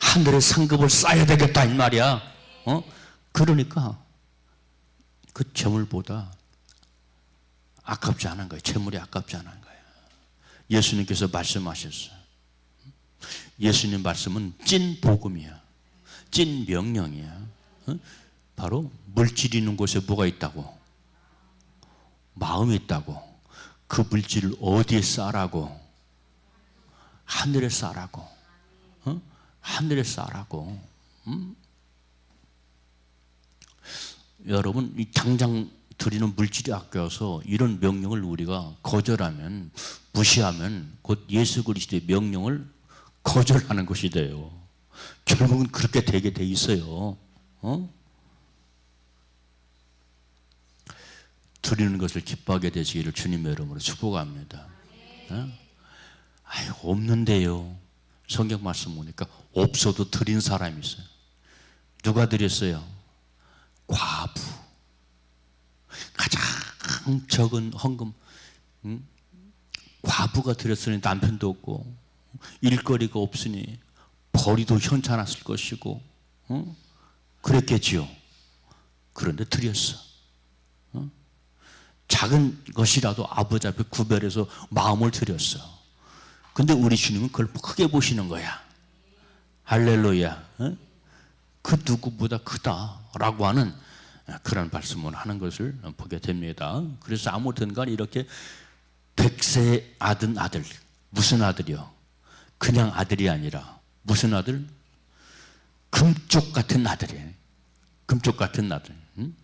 하늘의 상급을 쌓아야 되겠다 이 말이야. 그러니까 그 재물보다 아깝지 않은 거예요. 재물이 아깝지 않은 거예요. 예수님께서 말씀하셨어요. 예수님 말씀은 찐 복음이야. 찐 명령이야. 바로 물질이 있는 곳에 뭐가 있다고? 마음이 있다고. 그 물질을 어디에 쌓으라고? 하늘에 쌓으라고. 하늘에 쌓으라고. 여러분, 이 당장 드리는 물질이 아껴서 이런 명령을 우리가 거절하면, 무시하면 곧 예수 그리스도의 명령을 거절하는 것이 돼요. 결국은 그렇게 되게 돼 있어요. 드리는 것을 기뻐하게 되시기를 주님의 이름으로 축복합니다. 아유, 없는데요. 성경 말씀 보니까 없어도 드린 사람이 있어요. 누가 드렸어요? 과부. 가장 적은 헌금. 과부가 드렸으니 남편도 없고 일거리가 없으니 벌이도 현찮았을 것이고 그랬겠지요. 그런데 드렸어. 작은 것이라도 아버지 앞에 구별해서 마음을 드렸어. 근데 우리 주님은 그걸 크게 보시는 거야. 할렐루야. 그 누구보다 크다라고 하는 그런 말씀을 하는 것을 보게 됩니다. 그래서 아무튼 간에 이렇게 100세 아들. 무슨 아들이요? 그냥 아들이 아니라 무슨 아들? 금쪽 같은 아들이에요. 금쪽 같은 아들. 응?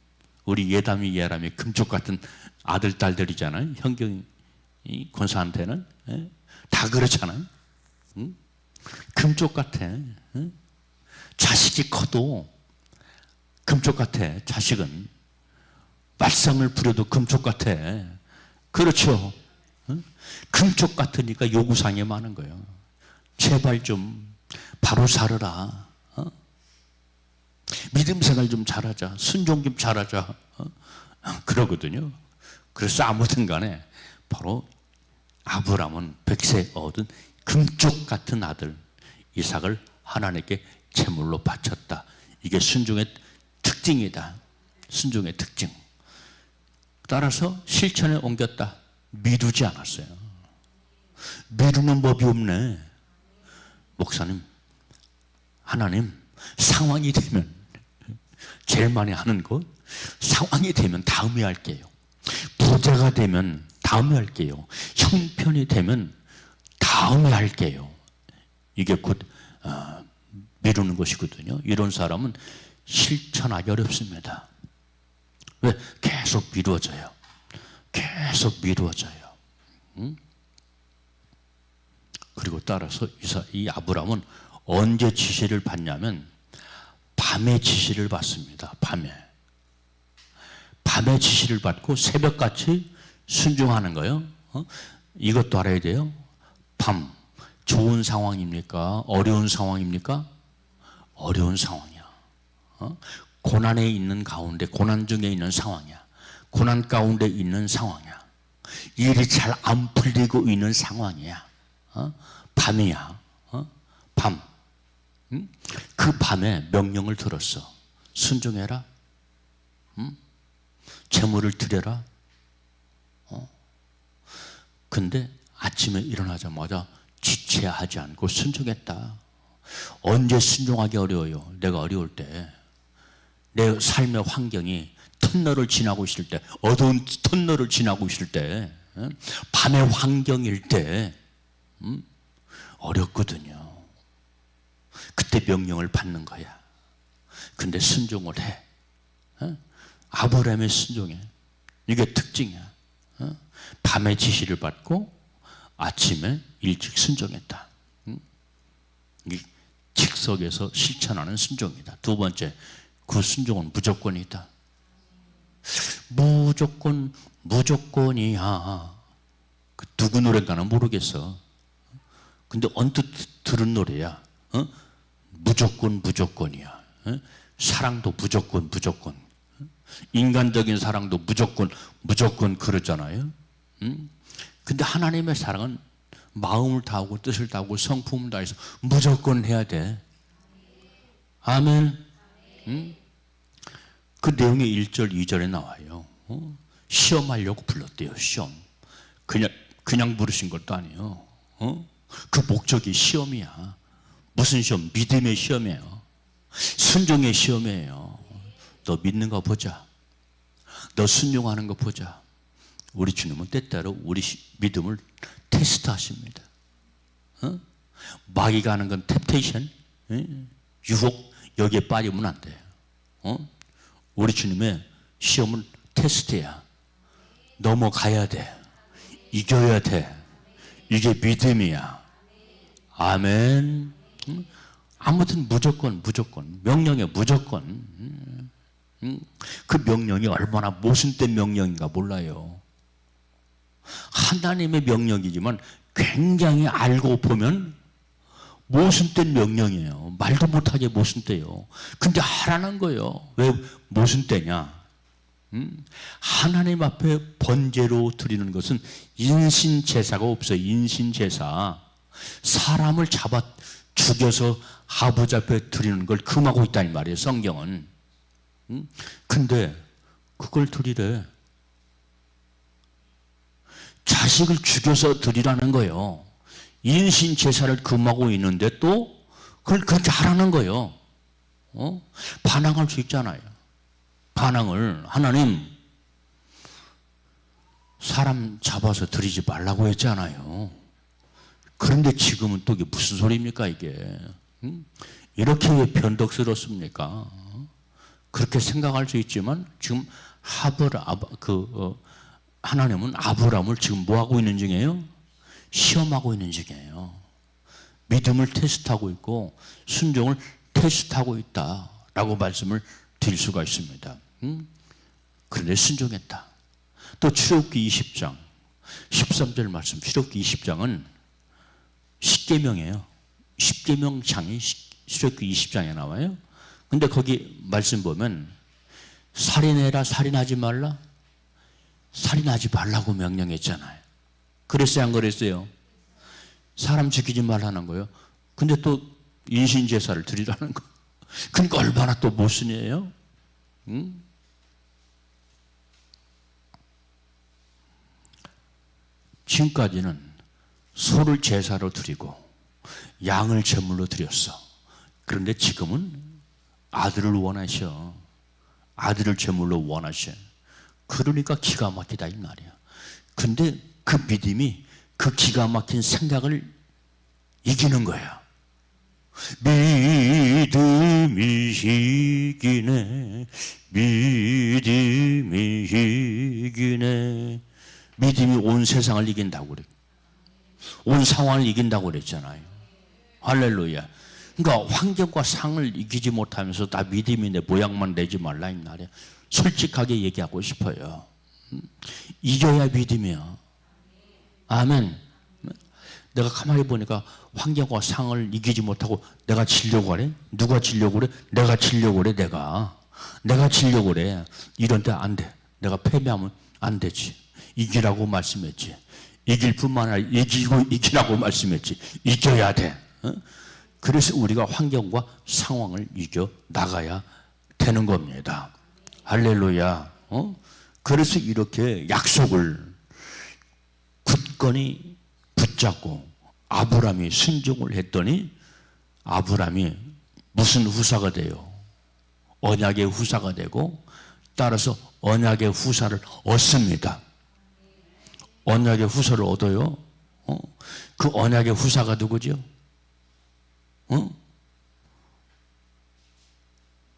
우리 예담이 예람이 금쪽 같은 아들 딸들이잖아요. 현경이 권사한테는 다 그렇잖아요. 응? 금쪽 같아. 응? 자식이 커도 금쪽 같아. 자식은 말썽을 부려도 금쪽 같아. 그렇죠. 응? 금쪽 같으니까 요구사항이 많은 거예요. 제발 좀 바로 살아라. 믿음 생활 좀 잘하자. 순종 좀 잘하자. 그러거든요. 그래서 아무튼 간에 바로 아브라함은 백세 얻은 금쪽 같은 아들 이삭을 하나님께 제물로 바쳤다. 이게 순종의 특징이다. 순종의 특징. 따라서 실천에 옮겼다. 미루지 않았어요. 미루는 법이 없네. 목사님, 하나님, 상황이 되면 제일 많이 하는 것, 상황이 되면 다음에 할게요. 부자가 되면 다음에 할게요. 형편이 되면 다음에 할게요. 이게 곧 미루는 것이거든요. 이런 사람은 실천하기 어렵습니다. 왜? 계속 미루어져요. 계속 미루어져요. 응? 그리고 따라서 이 아브라함은 언제 지시를 받냐면 밤에 지시를 받습니다. 밤에 지시를 받고 새벽같이 순종하는 거예요. 이것도 알아야 돼요. 밤 좋은 상황입니까? 어려운 상황입니까? 어려운 상황이야. 고난에 있는 가운데, 고난 중에 있는 상황이야. 고난 가운데 있는 상황이야. 일이 잘 안 풀리고 있는 상황이야. 밤이야. 밤. 그 밤에 명령을 들었어. 순종해라. 제물을 드려라. 근데 아침에 일어나자마자 지체하지 않고 순종했다. 언제 순종하기 어려워요? 내가 어려울 때. 내 삶의 환경이 터널을 지나고 있을 때, 어두운 터널을 지나고 있을 때, 밤의 환경일 때 어렵거든요. 그때 명령을 받는 거야. 근데 순종을 해. 아브라함의 순종해. 이게 특징이야. 밤에 지시를 받고 아침에 일찍 순종했다. 이 직석에서 실천하는 순종이다. 두 번째, 그 순종은 무조건이다. 무조건이야. 그 누구 노래인가는 모르겠어. 근데 언뜻 들은 노래야. 무조건이야. 사랑도 무조건. 인간적인 사랑도 무조건 그러잖아요. 근데 하나님의 사랑은 마음을 다하고 뜻을 다하고 성품을 다해서 무조건 해야 돼. 아멘. 그 내용이 1절, 2절에 나와요. 시험하려고 불렀대요. 시험. 그냥 부르신 것도 아니에요. 그 목적이 시험이야. 무슨 시험? 믿음의 시험이에요. 순종의 시험이에요. 너 믿는 거 보자. 너 순종하는 거 보자. 우리 주님은 때때로 우리 믿음을 테스트하십니다. 마귀가 하는 건 템테이션, 유혹, 여기에 빠지면 안 돼요. 우리 주님의 시험은 테스트야. 넘어가야 돼. 이겨야 돼. 이게 믿음이야. 아멘. 아무튼 무조건. 명령에 무조건. 그 명령이 얼마나 모순된 명령인가 몰라요. 하나님의 명령이지만 굉장히 알고 보면 모순된 명령이에요. 말도 못하게 모순돼요. 근데 하라는 거예요. 왜 모순되냐? 하나님 앞에 번제로 드리는 것은 인신제사가 없어요. 인신제사. 사람을 잡아 죽여서 아버지 앞에 드리는 걸 금하고 있다는 말이에요. 성경은. 근데 그걸 드리래. 자식을 죽여서 드리라는 거예요. 인신제사를 금하고 있는데 또 그걸 그렇게 하라는 거예요. 반항할 수 있잖아요. 반항을. 하나님, 사람 잡아서 드리지 말라고 했잖아요. 그런데 지금은 또 이게 무슨 소리입니까 이게? 이렇게 왜 변덕스럽습니까? 그렇게 생각할 수 있지만 지금 하나님은 아브라함을 지금 뭐 하고 있는 중이에요? 시험하고 있는 중이에요. 믿음을 테스트하고 있고 순종을 테스트하고 있다라고 말씀을 드릴 수가 있습니다. 그런데 순종했다. 또 출애굽기 20장 13절 말씀, 출애굽기 20장은 십계명이에요. 십계명장이 출애굽기 20장에 나와요. 근데 거기 말씀 보면 살인해라, 살인하지 말라, 살인하지 말라고 명령했잖아요. 그랬어요, 안 그랬어요? 사람 죽이지 말라는 거예요. 근데 또 인신제사를 드리라는 거. 그러니까 얼마나 또 모순이에요? 응? 지금까지는 소를 제사로 드리고 양을 제물로 드렸어. 그런데 지금은 아들을 원하셔. 아들을 제물로 원하셔. 그러니까 기가 막히다 이 말이야. 근데 그 믿음이 그 기가 막힌 생각을 이기는 거야. 믿음이 이기네, 믿음이 이기네. 믿음이 온 세상을 이긴다고 그래. 온 상황을 이긴다고 그랬잖아요. 할렐루야. 그러니까 환경과 상을 이기지 못하면서 다 믿음이 내 모양만 내지 말라 이 말이야. 솔직하게 얘기하고 싶어요. 이겨야 믿음이야. 아멘. 내가 가만히 보니까 환경과 상을 이기지 못하고 내가 지려고 하래? 누가 지려고 그래? 내가 지려고 그래. 내가 지려고 그래. 이런 데 안 돼. 내가 패배하면 안 되지. 이기라고 말씀했지. 이길 뿐만 아니라 이기라고 말씀했지. 이겨야 돼. 그래서 우리가 환경과 상황을 이겨 나가야 되는 겁니다. 할렐루야. 그래서 이렇게 약속을 굳건히 붙잡고 아브라함이 순종을 했더니 아브라함이 무슨 후사가 돼요? 언약의 후사가 되고 따라서 언약의 후사를 얻습니다. 언약의 후사를 얻어요. 그 언약의 후사가 누구죠?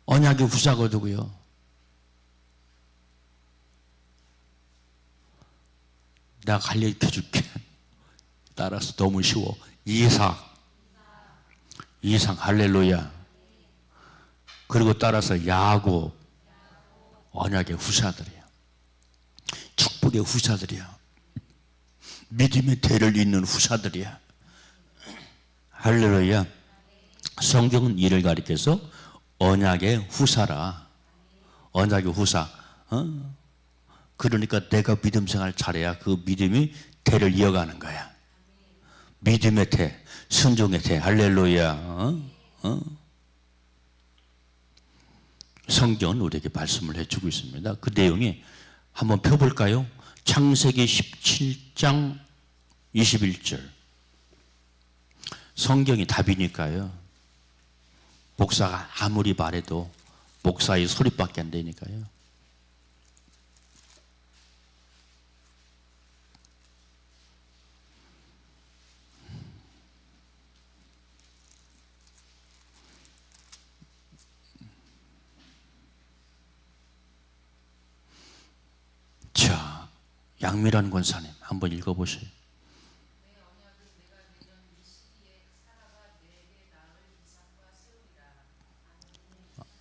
언약의 후사가 누구요? 내가 가르쳐 줄게. 따라서 너무 쉬워. 이삭 할렐루야. 그리고 따라서 야곱. 언약의 후사들이야. 축복의 후사들이야. 믿음의 대를 잇는 후사들이야. 할렐루야. 성경은 이를 가리켜서 언약의 후사라. 언약의 후사. 그러니까 내가 믿음 생활 잘해야 그 믿음이 대를 이어가는 거야. 믿음의 대, 순종의 대. 할렐루야. 성경은 우리에게 말씀을 해주고 있습니다. 그 내용이 한번 펴볼까요? 창세기 17장 21절. 성경이 답이니까요. 목사가 아무리 말해도 목사의 소리밖에 안 되니까요. 자, 양미란 권사님 한번 읽어보세요.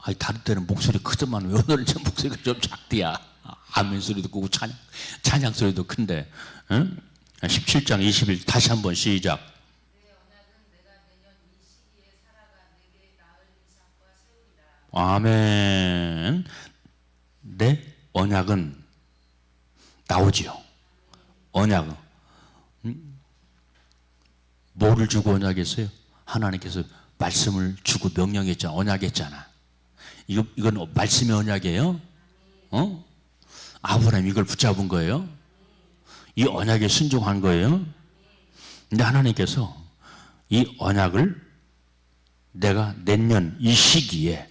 아니, 다른 때는 목소리 크더만 왜 오늘은 제 목소리가 좀 작디야. 아멘 소리도 크고 찬양 소리도 큰데. 응? 17장 21 다시 한번 시작. 아멘. 내 언약은 나오지요. 언약은 뭐를 주고 언약했어요? 하나님께서 말씀을 주고 명령했잖아. 언약했잖아. 이건 말씀의 언약이에요. 아브라함 이걸 붙잡은 거예요. 이 언약에 순종한 거예요. 근데 하나님께서 이 언약을 내가 내년 이 시기에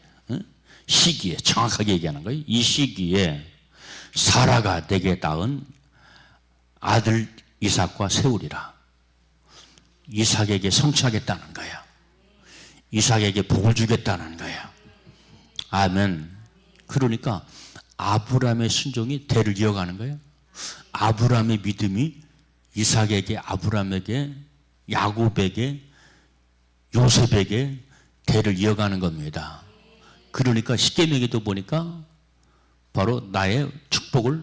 정확하게 얘기하는 거예요. 이 시기에 사라가 내게 낳은 아들 이삭과 세우리라. 이삭에게 성취하겠다는 거야. 이삭에게 복을 주겠다는 거야. 아멘. 그러니까 아브라함의 순종이 대를 이어가는 거예요. 아브라함의 믿음이 이삭에게, 아브라함에게, 야곱에게, 요셉에게 대를 이어가는 겁니다. 그러니까 십계명에도 보니까 바로 나의 축복을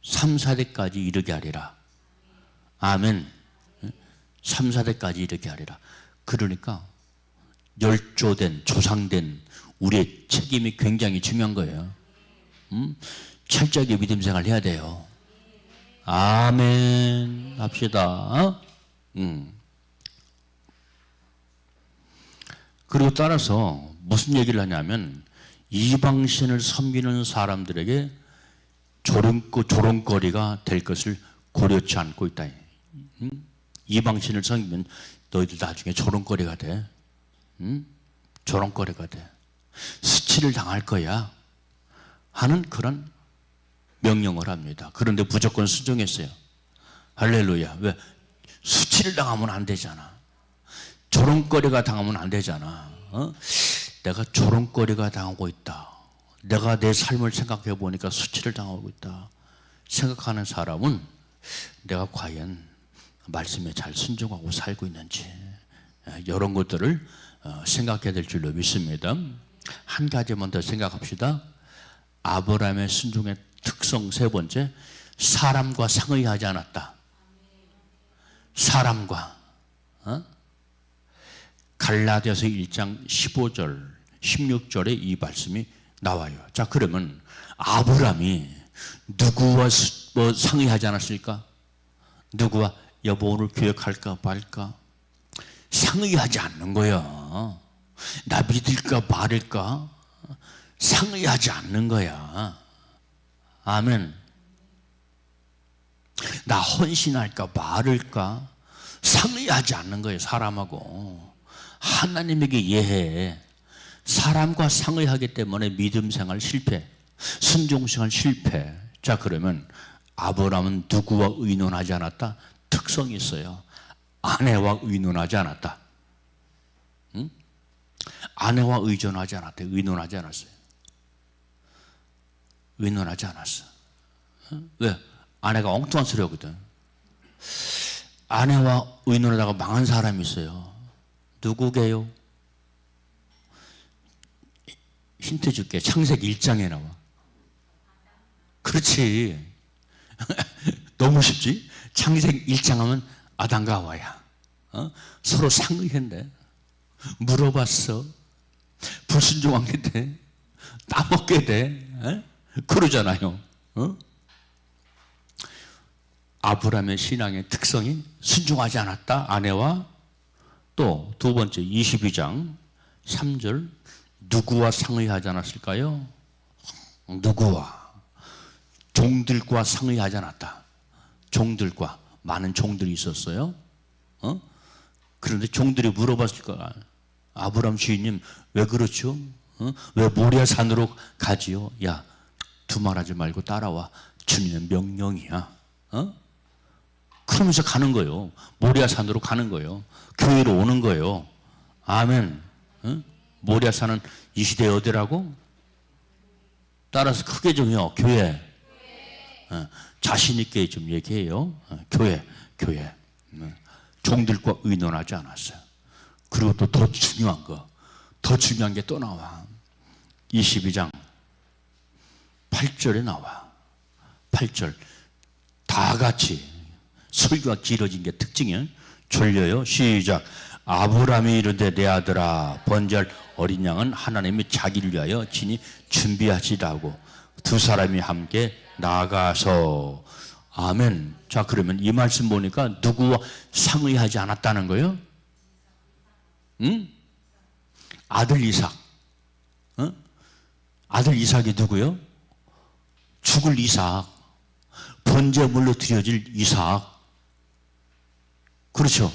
3, 4대까지 이르게 하리라. 아멘. 3, 4대까지 이르게 하리라. 그러니까 멸조된, 조상된 우리의 책임이 굉장히 중요한 거예요. 철저하게 믿음 생활 해야 돼요. 아멘 합시다. 그리고 따라서 무슨 얘기를 하냐면 이방신을 섬기는 사람들에게 조롱거리가 될 것을 고려치 않고 있다. 이방신을 섬기면 너희들 나중에 조롱거리가 돼. 조롱거리가 돼. 수치를 당할 거야 하는 그런 명령을 합니다. 그런데 무조건 순종했어요. 할렐루야. 왜? 수치를 당하면 안 되잖아. 조롱거리가 당하면 안 되잖아. 내가 조롱거리가 당하고 있다. 내가 내 삶을 생각해 보니까 수치를 당하고 있다. 생각하는 사람은 내가 과연 말씀에 잘 순종하고 살고 있는지 이런 것들을 생각해야 될 줄로 믿습니다. 한 가지만 더 생각합시다. 아브라함의 순종의 특성 세 번째, 사람과 상의하지 않았다. 사람과 갈라디아서 1장 15절, 16절에 이 말씀이 나와요. 자, 그러면 아브라함이 누구와 상의하지 않았을까? 누구와 여보 오늘 교회 갈까 말까? 상의하지 않는 거야. 나 믿을까 말을까? 상의하지 않는 거야. 아멘. 나 헌신할까 말을까? 상의하지 않는 거예요. 사람하고. 하나님에게 예해. 사람과 상의하기 때문에 믿음 생활 실패, 순종 생활 실패. 자, 그러면 아브라함은 누구와 의논하지 않았다? 특성이 있어요. 아내와 의논하지 않았다. 응? 아내와 의존하지 않았다. 의논하지 않았어요. 의논하지 않았어. 왜? 아내가 엉뚱한 소리 하거든. 아내와 의논하다가 망한 사람이 있어요. 누구게요? 힌트 줄게. 창세기 1장에 나와. 그렇지. 너무 쉽지? 창세기 1장 하면 아담과 하와야. 서로 상의했네. 물어봤어. 불순종하게 돼. 따먹게 돼. 그러잖아요. 아브라함의 신앙의 특성이 순종하지 않았다. 아내와 또 두 번째 22장 3절 누구와 상의하지 않았을까요? 누구와? 종들과 상의하지 않았다. 종들과 많은 종들이 있었어요. 그런데 종들이 물어봤을 거야. 아브라함 주인님 왜 그렇죠? 왜 모리아 산으로 가지요? 야, 두말하지 말고 따라와. 주님의 명령이야. 그러면서 가는 거예요. 모리아 산으로 가는 거예요. 교회로 오는 거예요. 아멘. 모리아 산은 이 시대에 어디라고? 따라서 크게 좀 해요. 교회. 자신 있게 좀 얘기해요. 교회. 종들과 의논하지 않았어요. 그리고 또 더 중요한 거, 더 중요한 게 또 나와. 22장 8절에 나와. 8절 다 같이 설교가 길어진 게 특징이에요. 졸려요. 시작. 아브라함이 이르되 내 아들아 번제할 어린 양은 하나님이 자기를 위하여 친히 준비하시라고 두 사람이 함께 나가서. 아멘. 자, 그러면 이 말씀 보니까 누구와 상의하지 않았다는 거예요? 응? 아들 이삭. 아들 이삭이 누구요? 죽을 이삭. 번제물로 드려질 이삭. 그렇죠?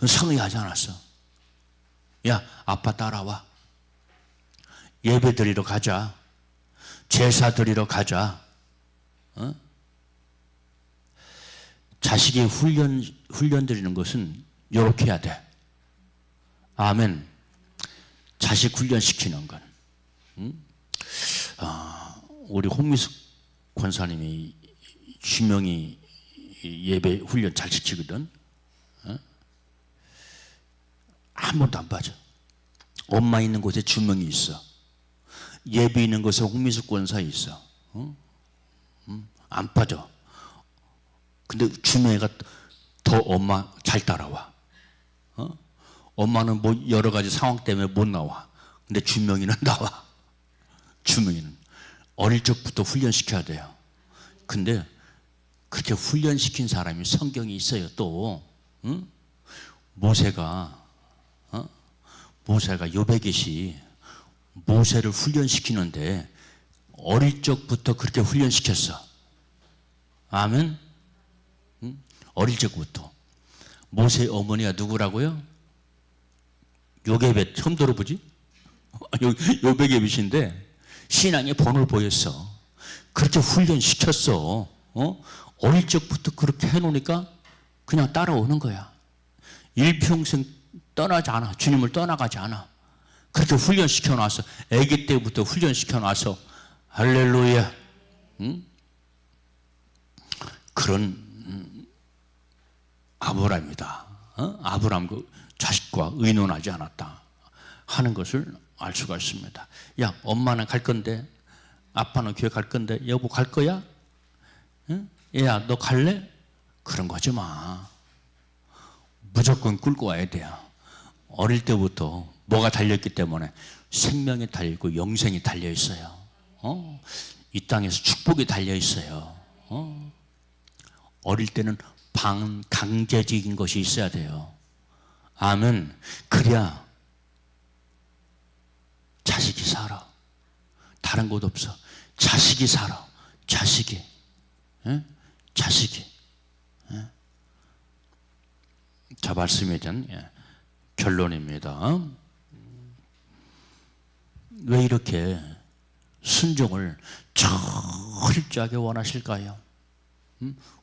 상의하지 않았어. 야, 아빠 따라와. 예배 드리러 가자. 제사 드리러 가자. 자식이 훈련 드리는 것은 이렇게 해야 돼. 아멘. 자식 훈련시키는 건. 우리 홍미숙 권사님이 주명이 예배 훈련 잘 시키거든. 한 번도 안 빠져. 엄마 있는 곳에 주명이 있어. 예배 있는 곳에 홍미숙 권사 있어. 안 빠져. 근데 주명이가 더 엄마 잘 따라와. 엄마는 뭐 여러 가지 상황 때문에 못 나와. 근데 주명이는 나와. 주명이는 어릴 적부터 훈련시켜야 돼요. 근데 그렇게 훈련시킨 사람이 성경에 있어요. 또 모세가 요백이시 모세를 훈련시키는데 어릴 적부터 그렇게 훈련시켰어. 아멘. 어릴 적부터. 모세의 어머니가 누구라고요? 요게벳. 처음 들어보지? 요베게벳인데 신앙의 본을 보였어. 그렇게 훈련시켰어. 어릴 적부터 그렇게 해놓으니까 그냥 따라오는 거야. 일평생 떠나지 않아. 주님을 떠나가지 않아. 그렇게 훈련시켜놔서 아기 때부터 훈련시켜놔서 할렐루야. 그런 아브라함이다. 아브라함 그 자식과 의논하지 않았다 하는 것을 알 수가 있습니다. 야, 엄마는 갈 건데, 아빠는 교회 갈 건데, 여보 갈 거야? 응? 야, 너 갈래? 그런 거지 마. 무조건 끌고 와야 돼요. 어릴 때부터 뭐가 달려있기 때문에 생명이 달려있고 영생이 달려있어요. 이 땅에서 축복이 달려있어요. 어릴 때는 강제적인 것이 있어야 돼요. 아멘. 그래야 자식이 살아. 다른 곳 없어. 자식이 살아. 자식이. 예? 자식이. 예? 자, 말씀에 대한 결론입니다. 왜 이렇게 순종을 철저하게 원하실까요?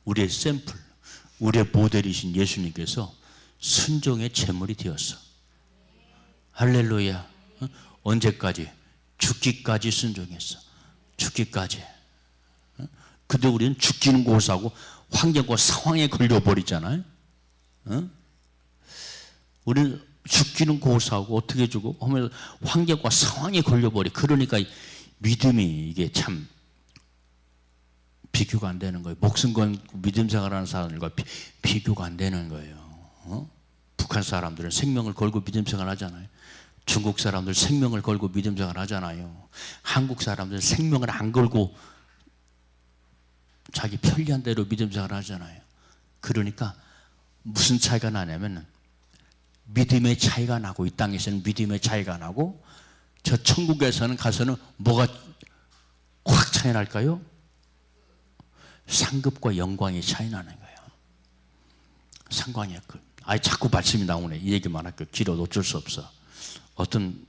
우리의 샘플, 우리의 모델이신 예수님께서 순종의 제물이 되었어. 할렐루야. 언제까지? 죽기까지 순종했어. 죽기까지. 근데 우리는 죽기는 고사하고 환경과 상황에 걸려버리잖아요. 우리는 죽기는 고사하고 어떻게 주고 하면 환경과 상황에 걸려버려. 그러니까 믿음이 이게 참 비교가 안 되는 거예요. 목숨 건 믿음 생활하는 사람들과 비교가 안 되는 거예요. 북한 사람들은 생명을 걸고 믿음 생활 하잖아요. 중국 사람들 생명을 걸고 믿음 생활 하잖아요. 한국 사람들은 생명을 안 걸고 자기 편리한 대로 믿음 생활 하잖아요. 그러니까 무슨 차이가 나냐면 믿음의 차이가 나고, 이 땅에서는 믿음의 차이가 나고, 저 천국에서는 가서는 뭐가 확 차이 날까요? 상급과 영광의 차이 나는 거예요. 상관이야. 자꾸 말씀이 나오네. 이 얘기만 할게요. 길어도 어쩔 수 없어. 어떤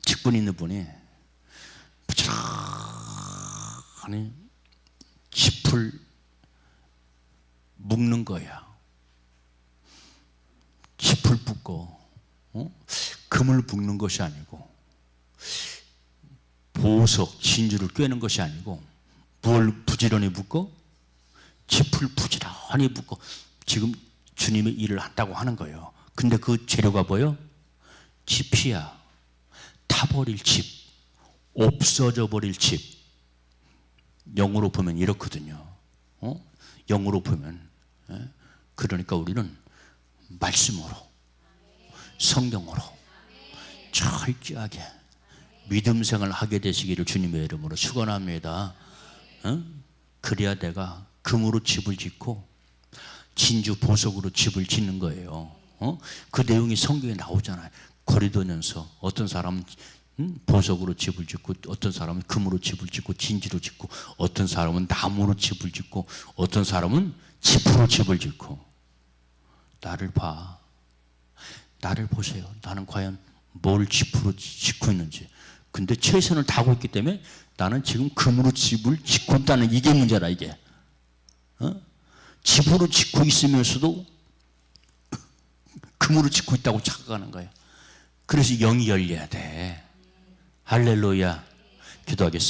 직분 있는 분이 부지런히 짚을 묶는 거야. 짚을 묶고 금을 묶는 것이 아니고 보석, 진주를 꿰는 것이 아니고 뭘 부지런히 묶고 짚을 부지런히 묶고 지금 주님의 일을 한다고 하는 거예요. 근데 그 재료가 뭐예요? 짚이야. 타버릴 짚, 없어져 버릴 짚. 영어로 보면 이렇거든요. 영어로 보면. 그러니까 우리는 말씀으로, 성경으로 철저하게 믿음 생활을 하게 되시기를 주님의 이름으로 축원합니다. 그래야 내가 금으로 집을 짓고 진주 보석으로 집을 짓는 거예요. 그 내용이 성경에 나오잖아요. 고린도전서 어떤 사람은 보석으로 집을 짓고, 어떤 사람은 금으로 집을 짓고 진주로 짓고, 어떤 사람은 나무로 집을 짓고, 어떤 사람은 짚으로 집을 짓고. 나를 봐. 나를 보세요. 나는 과연 뭘 짚으로 짓고 있는지. 근데 최선을 다하고 있기 때문에 나는 지금 금으로 집을 짓고 있다는 이게 문제라, 이게. 집으로 짓고 있으면서도 금으로 짓고 있다고 착각하는 거예요. 그래서 영이 열려야 돼. 할렐루야. 기도하겠습니다.